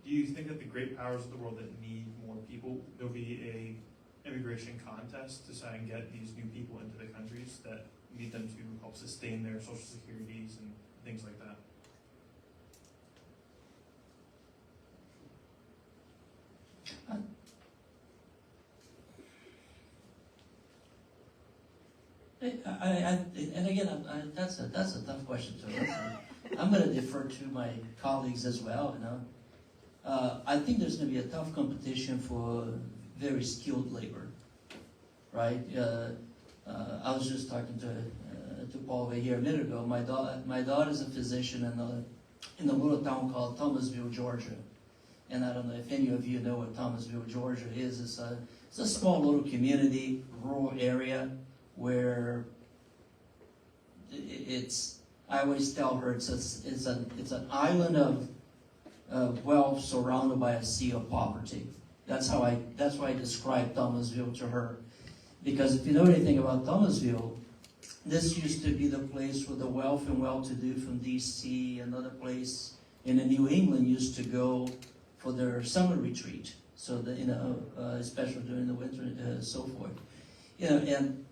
Speaker 11: do you think that the great powers of the world that need more people, there'll be a immigration contest to try and get these new people into the countries that need them to help sustain their Social Securities and things like that?
Speaker 3: And again, that's a tough question to answer. I'm going to defer to my colleagues as well. You know, I think there's going to be a tough competition for very skilled labor, right? I was just talking to Paul over here a minute ago. My daughter is a physician in a little town called Thomasville, Georgia. And I don't know if any of you know what Thomasville, Georgia is. It's a small little community, rural area where I always tell her it's an island of wealth surrounded by a sea of poverty. That's why I describe Thomasville to her. Because if you know anything about Thomasville, this used to be the place where the wealth and well-to-do from D.C. and other place in New England used to go for their summer retreat. So that, especially during the winter, so forth. And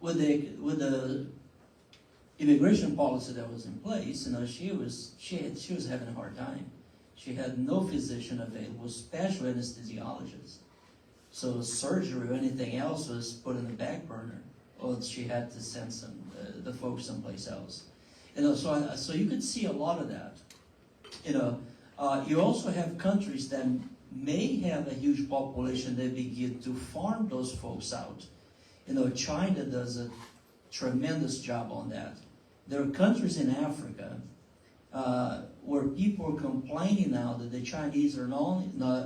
Speaker 3: with the immigration policy that was in place, she was having a hard time. She had no physician available, special anesthesiologist. So surgery or anything else was put in the back burner, or she had to send the folks someplace else. So you could see a lot of that. You also have countries that may have a huge population that begin to farm those folks out. China does a tremendous job on that. There are countries in Africa where people are complaining now that the Chinese are not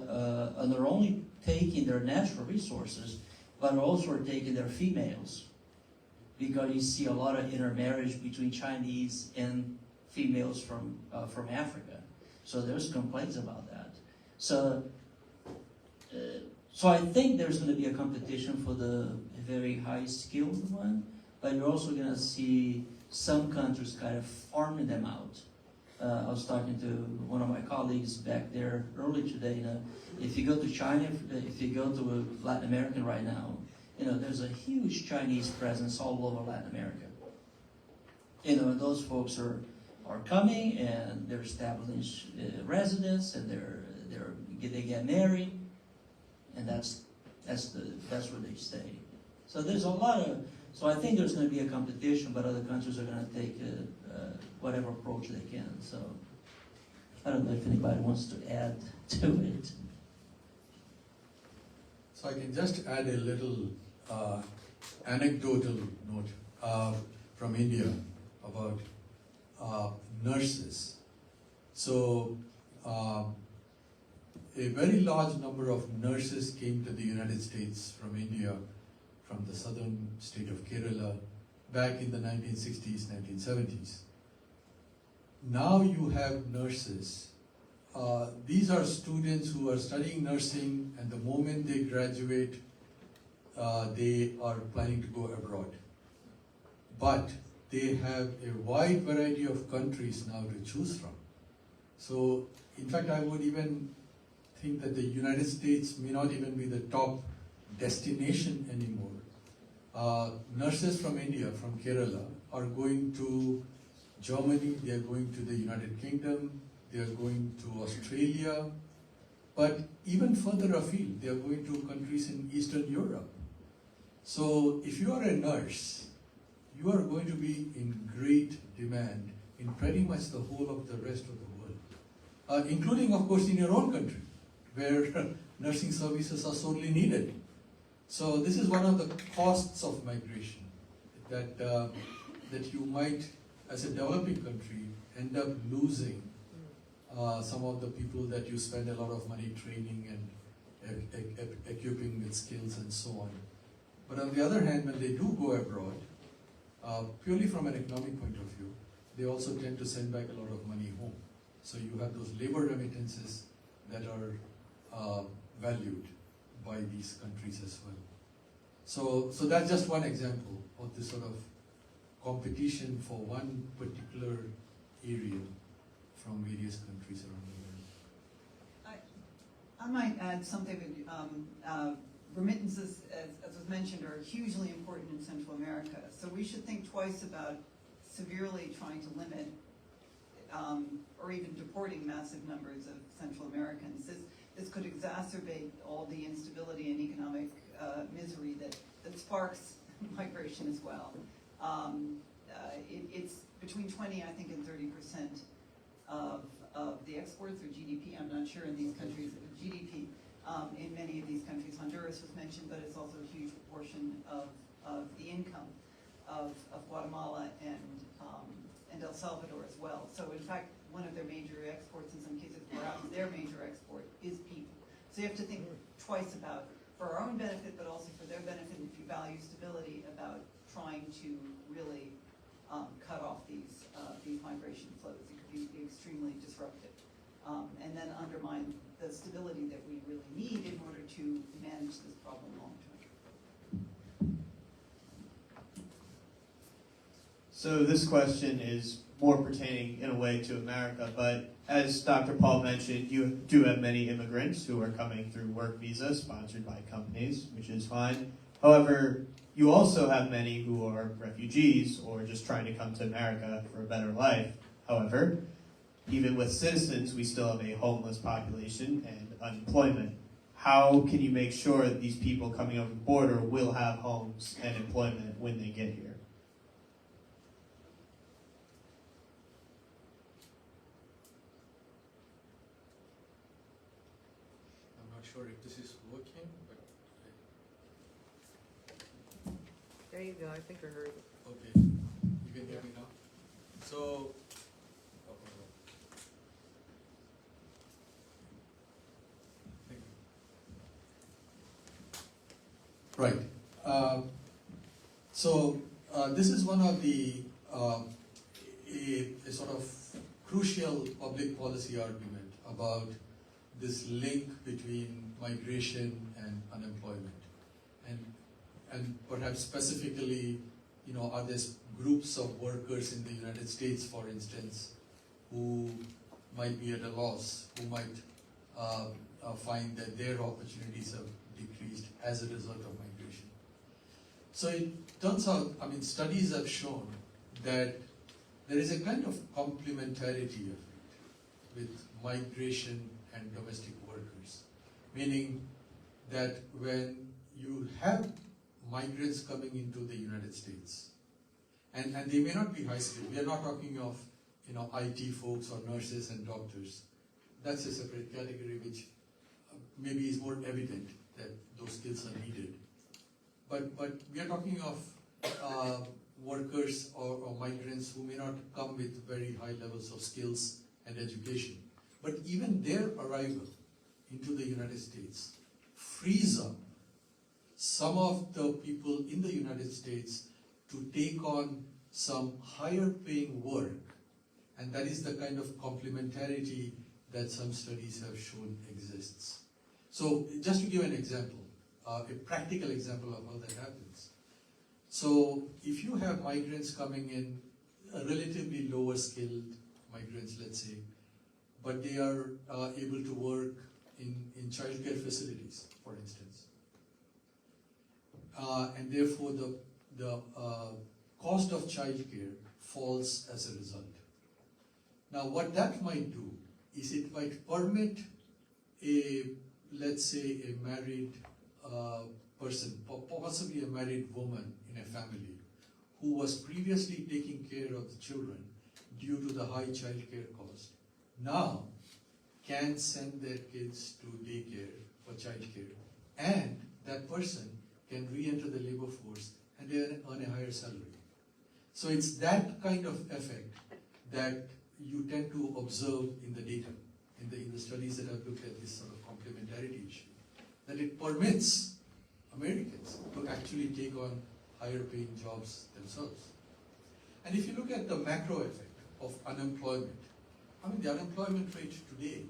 Speaker 3: only taking their natural resources, but also are taking their females. Because you see a lot of intermarriage between Chinese and females from Africa. So there's complaints about that. So I think there's going to be a competition for the very high-skilled one, but you're also going to see some countries kind of farming them out. I was talking to one of my colleagues back there earlier today. If you go to China, if you go to Latin America right now, there's a huge Chinese presence all over Latin America. Those folks are coming and they're establishing residence and they get married, and that's where they stay. So there's a lot So I think there's going to be a competition, but other countries are going to take whatever approach they can. So I don't know if anybody wants to add to it.
Speaker 6: So I can just add a little anecdotal note from India about nurses. So a very large number of nurses came to the United States from India, from the southern state of Kerala, back in the 1960s, 1970s. Now you have nurses. These are students who are studying nursing, and the moment they graduate, they are planning to go abroad. But they have a wide variety of countries now to choose from. So, in fact, I would even think that the United States may not even be the top destination anymore. Nurses from India, from Kerala, are going to Germany, they are going to the United Kingdom, they are going to Australia, but even further afield, they are going to countries in Eastern Europe. So if you are a nurse, you are going to be in great demand in pretty much the whole of the rest of the world, including, of course, in your own country, where nursing services are sorely needed. So this is one of the costs of migration, that that you might, as a developing country, end up losing some of the people that you spend a lot of money training and equipping with skills and so on. But on the other hand, when they do go abroad, purely from an economic point of view, they also tend to send back a lot of money home. So you have those labor remittances that are valued by these countries as well. So that's just one example of this sort of competition for one particular area from various countries around the world.
Speaker 5: I might add something. Remittances, as was mentioned, are hugely important in Central America. So we should think twice about severely trying to limit or even deporting massive numbers of Central Americans. This could exacerbate all the instability and economic misery that sparks migration as well. It's between 20, I think, and 30% of the exports or GDP. I'm not sure in these countries of GDP. In many of these countries, Honduras was mentioned, but it's also a huge proportion of the income of Guatemala and El Salvador as well. So in fact, one of their major exports, in some cases perhaps their major export, is people. So you have to think twice about, for our own benefit, but also for their benefit, if you value stability, about trying to really cut off these migration flows. It could be extremely disruptive. And then undermine the stability that we really need in order to manage this problem long term.
Speaker 12: So this question is more pertaining in a way to America, but as Dr. Paul mentioned, you do have many immigrants who are coming through work visas sponsored by companies, which is fine. However, you also have many who are refugees or just trying to come to America for a better life. However, even with citizens, we still have a homeless population and unemployment. How can you make sure that these people coming over the border will have homes and employment when they get here?
Speaker 6: I'm not sure if this is working, but
Speaker 9: There you go, I think I heard it.
Speaker 6: okay. You can hear me now? So, right. This is one of the a sort of crucial public policy argument about this link between migration and unemployment, and perhaps specifically, are there groups of workers in the United States, for instance, who might be at a loss, who might find that their opportunities have decreased as a result of migration. So it turns out, studies have shown that there is a kind of complementarity effect with migration and domestic workers, meaning that when you have migrants coming into the United States. And they may not be high skilled. We are not talking of IT folks or nurses and doctors. That's a separate category which maybe is more evident that those skills are needed. But we are talking of workers or migrants who may not come with very high levels of skills and education. But even their arrival into the United States frees up some of the people in the United States to take on some higher paying work. And that is the kind of complementarity that some studies have shown exists. So just to give an example, a practical example of how that happens. So if you have migrants coming in, relatively lower skilled migrants, let's say, but they are able to work in childcare facilities, for instance. And therefore the cost of childcare falls as a result. Now what that might do is it might permit let's say a married person, possibly a married woman in a family, who was previously taking care of the children due to the high childcare cost, now can send their kids to daycare for childcare, and that person can re-enter the labor force and they earn a higher salary. So it's that kind of effect that you tend to observe in the data, in the studies that have looked at this sort of complementarity issue, that it permits Americans to actually take on higher paying jobs themselves. And if you look at the macro effect of unemployment, I mean the unemployment rate today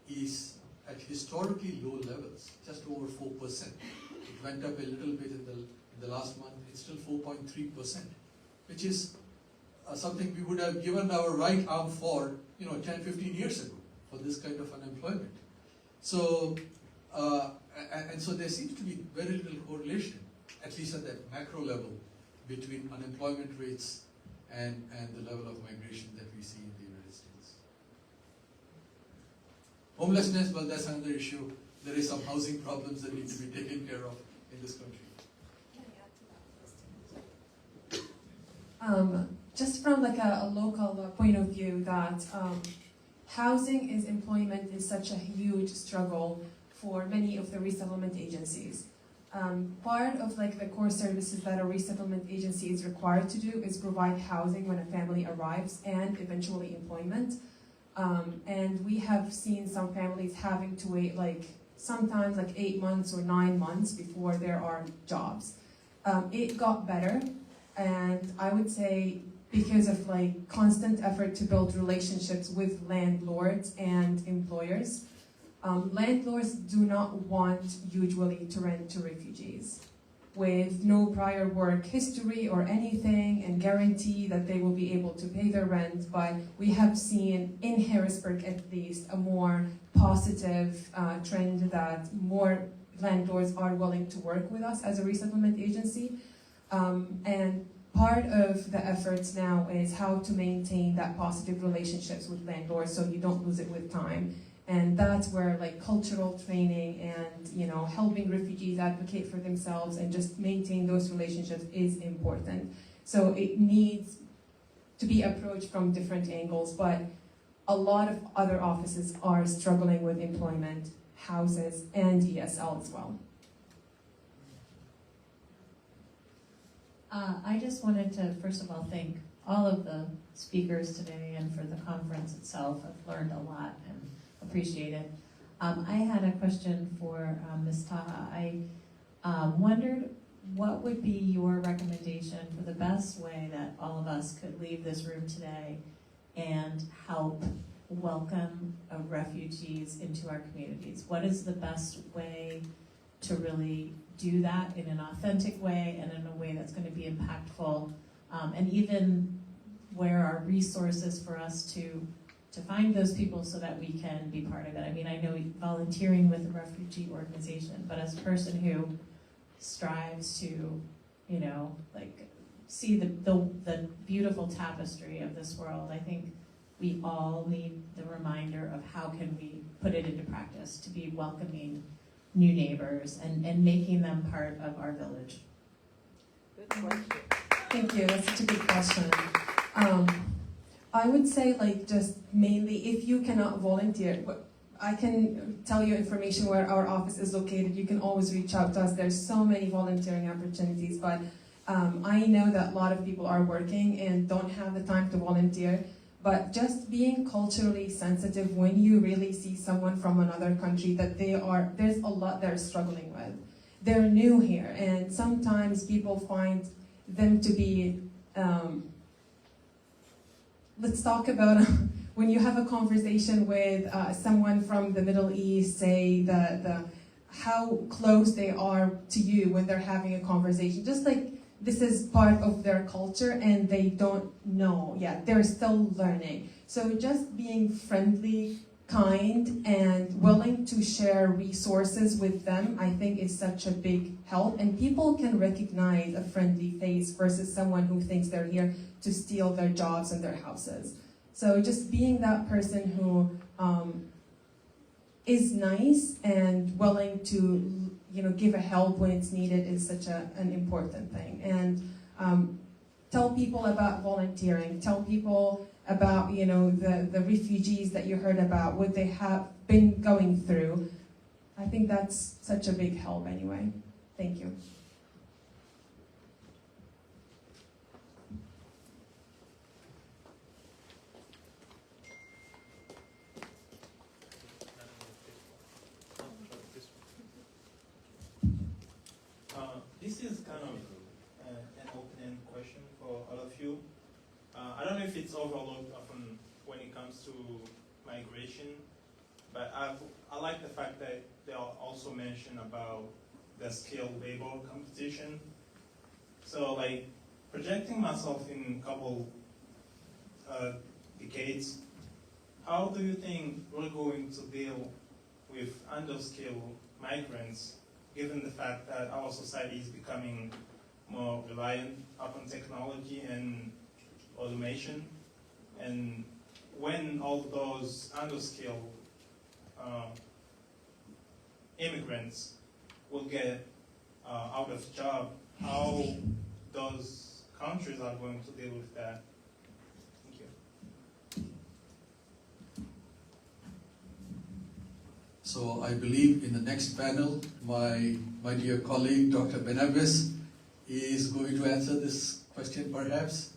Speaker 6: is at historically low levels, just over 4%. It went up a little bit in the last month, it's still 4.3%, which is something we would have given our right arm for 10, 15 years ago for this kind of unemployment. So, and so there seems to be very little correlation, at least at that macro level, between unemployment rates and the level of migration that we see in the United States. Homelessness, well, that's another issue. There is some housing problems that need to be taken care of in this country.
Speaker 4: Just from like a local point of view, that housing is employment is such a huge struggle for many of the resettlement agencies. Part of like the core services that a resettlement agency is required to do is provide housing when a family arrives and eventually employment. And we have seen some families having to wait sometimes 8 months or 9 months before there are jobs. It got better, and I would say because of constant effort to build relationships with landlords and employers. Landlords do not want usually to rent to refugees with no prior work history or anything and guarantee that they will be able to pay their rent, but we have seen in Harrisburg at least a more positive trend that more landlords are willing to work with us as a resettlement agency. And part of the efforts now is how to maintain that positive relationships with landlords so you don't lose it with time. And that's where cultural training and helping refugees advocate for themselves and just maintain those relationships is important. So it needs to be approached from different angles, but a lot of other offices are struggling with employment, houses, and ESL as well.
Speaker 13: I just wanted to, first of all, thank all of the speakers today and for the conference itself. I've learned a lot and appreciate it. I had a question for Ms. Taha. I wondered what would be your recommendation for the best way that all of us could leave this room today and help welcome refugees into our communities? What is the best way to really do that in an authentic way and in a way that's going to be impactful, and even where are resources for us to find those people so that we can be part of it? I mean, I know volunteering with a refugee organization, but as a person who strives to, see the beautiful tapestry of this world, I think we all need the reminder of how can we put it into practice to be welcoming new neighbors and making them part of our village.
Speaker 9: Good question.
Speaker 4: Thank you. That's such a good question. I would say, like, just mainly if you cannot volunteer, I can tell you information where our office is located. You can always reach out to us. There's so many volunteering opportunities, but I know that a lot of people are working and don't have the time to volunteer. But just being culturally sensitive when you really see someone from another country that there's a lot they're struggling with. They're new here, and sometimes people find them to be, let's talk about when you have a conversation with someone from the Middle East, say how close they are to you when they're having a conversation. Just like this is part of their culture and they don't know yet. They're still learning. So just being friendly, kind, and willing to share resources with them, I think is such a big help. And people can recognize a friendly face versus someone who thinks they're here to steal their jobs and their houses. So just being that person who is nice and willing to give a help when it's needed is such an important thing. And tell people about volunteering. Tell people about the refugees that you heard about, what they have been going through. I think that's such a big help anyway. Thank you.
Speaker 2: This is kind of an open-end question for all of you. I don't know if it's overlooked often when it comes to migration, but I like the fact that they are also mentioned about the skilled labor competition. So, like, projecting myself in a couple decades, how do you think we're going to deal with underskilled migrants, given the fact that our society is becoming more reliant upon technology and automation? And when all those underskilled immigrants will get out of job, how those countries are going to deal with that? Thank you.
Speaker 6: So I believe in the next panel, my dear colleague, Dr. Benabis, is going to answer this question perhaps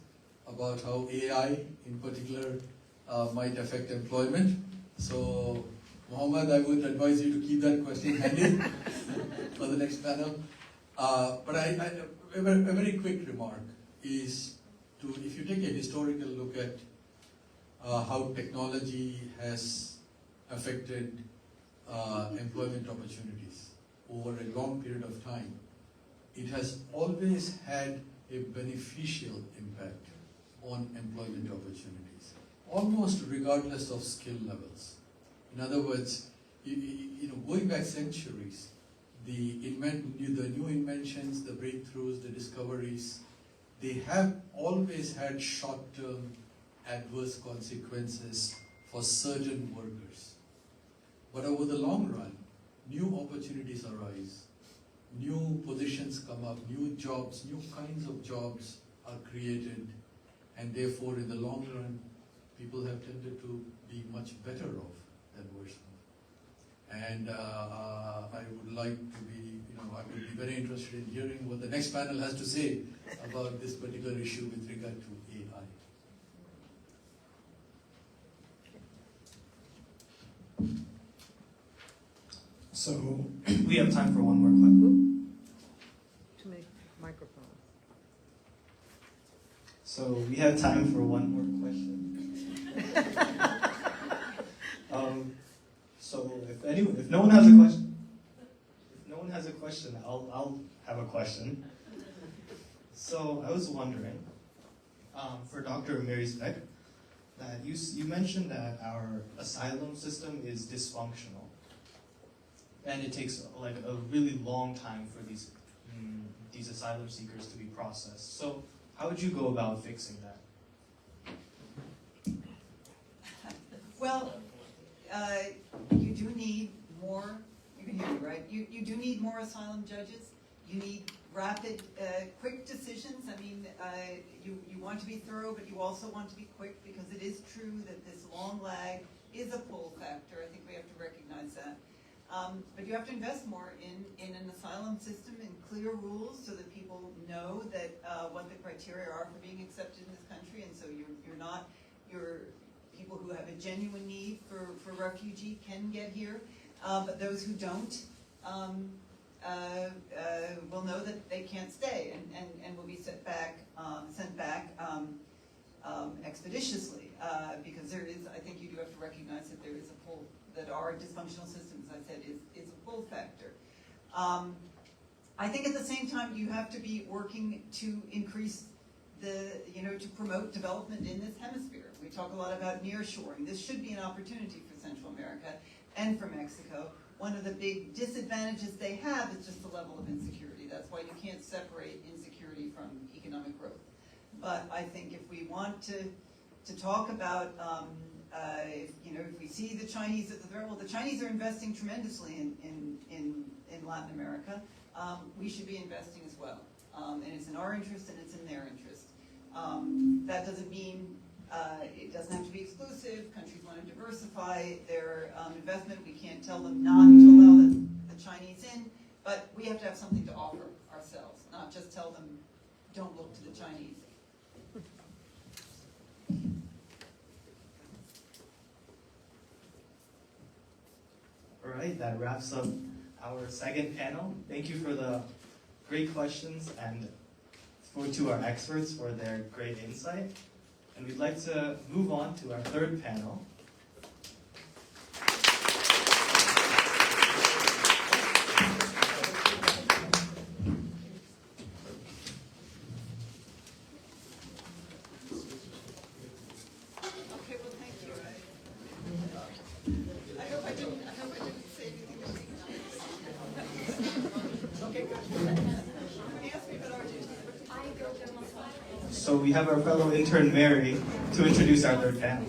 Speaker 6: about how AI in particular might affect employment. So Mohammed, I would advise you to keep that question handy for the next panel. But a very quick remark is if you take a historical look at how technology has affected employment opportunities over a long period of time, it has always had a beneficial impact on employment opportunities, almost regardless of skill levels. In other words, going back centuries, the new inventions, the breakthroughs, the discoveries, they have always had short-term adverse consequences for certain workers. But over the long run, new opportunities arise, new positions come up, new jobs, new kinds of jobs are created, and therefore in the long run, people have tended to be much better off than worse off. And I would like to be, I would be very interested in hearing what the next panel has to say about this particular issue with regard to AI.
Speaker 1: So we have time for one more question.
Speaker 9: To make microphones.
Speaker 1: So we have time for one more question. So if no one has a question, I'll have a question. So I was wondering, for Dr. Mary Speck, that you mentioned that our asylum system is dysfunctional, and it takes like a really long time for these asylum seekers to be processed. So how would you go about fixing that?
Speaker 5: Well, you do need more, you can hear me, right? You do need more asylum judges. You need rapid, quick decisions. I mean, you want to be thorough, but you also want to be quick, because it is true that this long lag is a pull factor. I think we have to recognize that. But you have to invest more in an asylum system and clear rules so that people know that what the criteria are for being accepted in this country, and so you're people who have a genuine need for refugee can get here, but those who don't will know that they can't stay and will be sent back expeditiously, because there is, I think you do have to recognize that there is a pull, that our dysfunctional system, as I said, is a pull factor. I think at the same time you have to be working to increase to promote development in this hemisphere. We talk a lot about nearshoring. This should be an opportunity for Central America and for Mexico. One of the big disadvantages they have is just the level of insecurity. That's why you can't separate insecurity from economic growth. But I think if we want to talk about, if we see the Chinese at the Chinese are investing tremendously in Latin America. We should be investing as well, and it's in our interest and it's in their interest. That doesn't mean it doesn't have to be exclusive. Countries want to diversify their investment. We can't tell them not to allow the Chinese in, but we have to have something to offer ourselves, not just tell them, don't look to the Chinese.
Speaker 1: All right, that wraps up our second panel. Thank you for the great questions and to our experts for their great insight. And we'd like to move on to our third panel.
Speaker 5: Okay, well, thank you. I hope I didn't say anything that we Okay, good. Somebody asked me about Argentina.
Speaker 1: So we have our fellow intern Mary to introduce our third panel.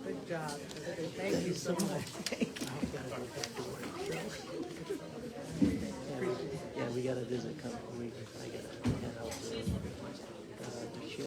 Speaker 9: Good job. Thank you so much.
Speaker 14: Yeah, we got to visit a couple of weeks. I got to head out to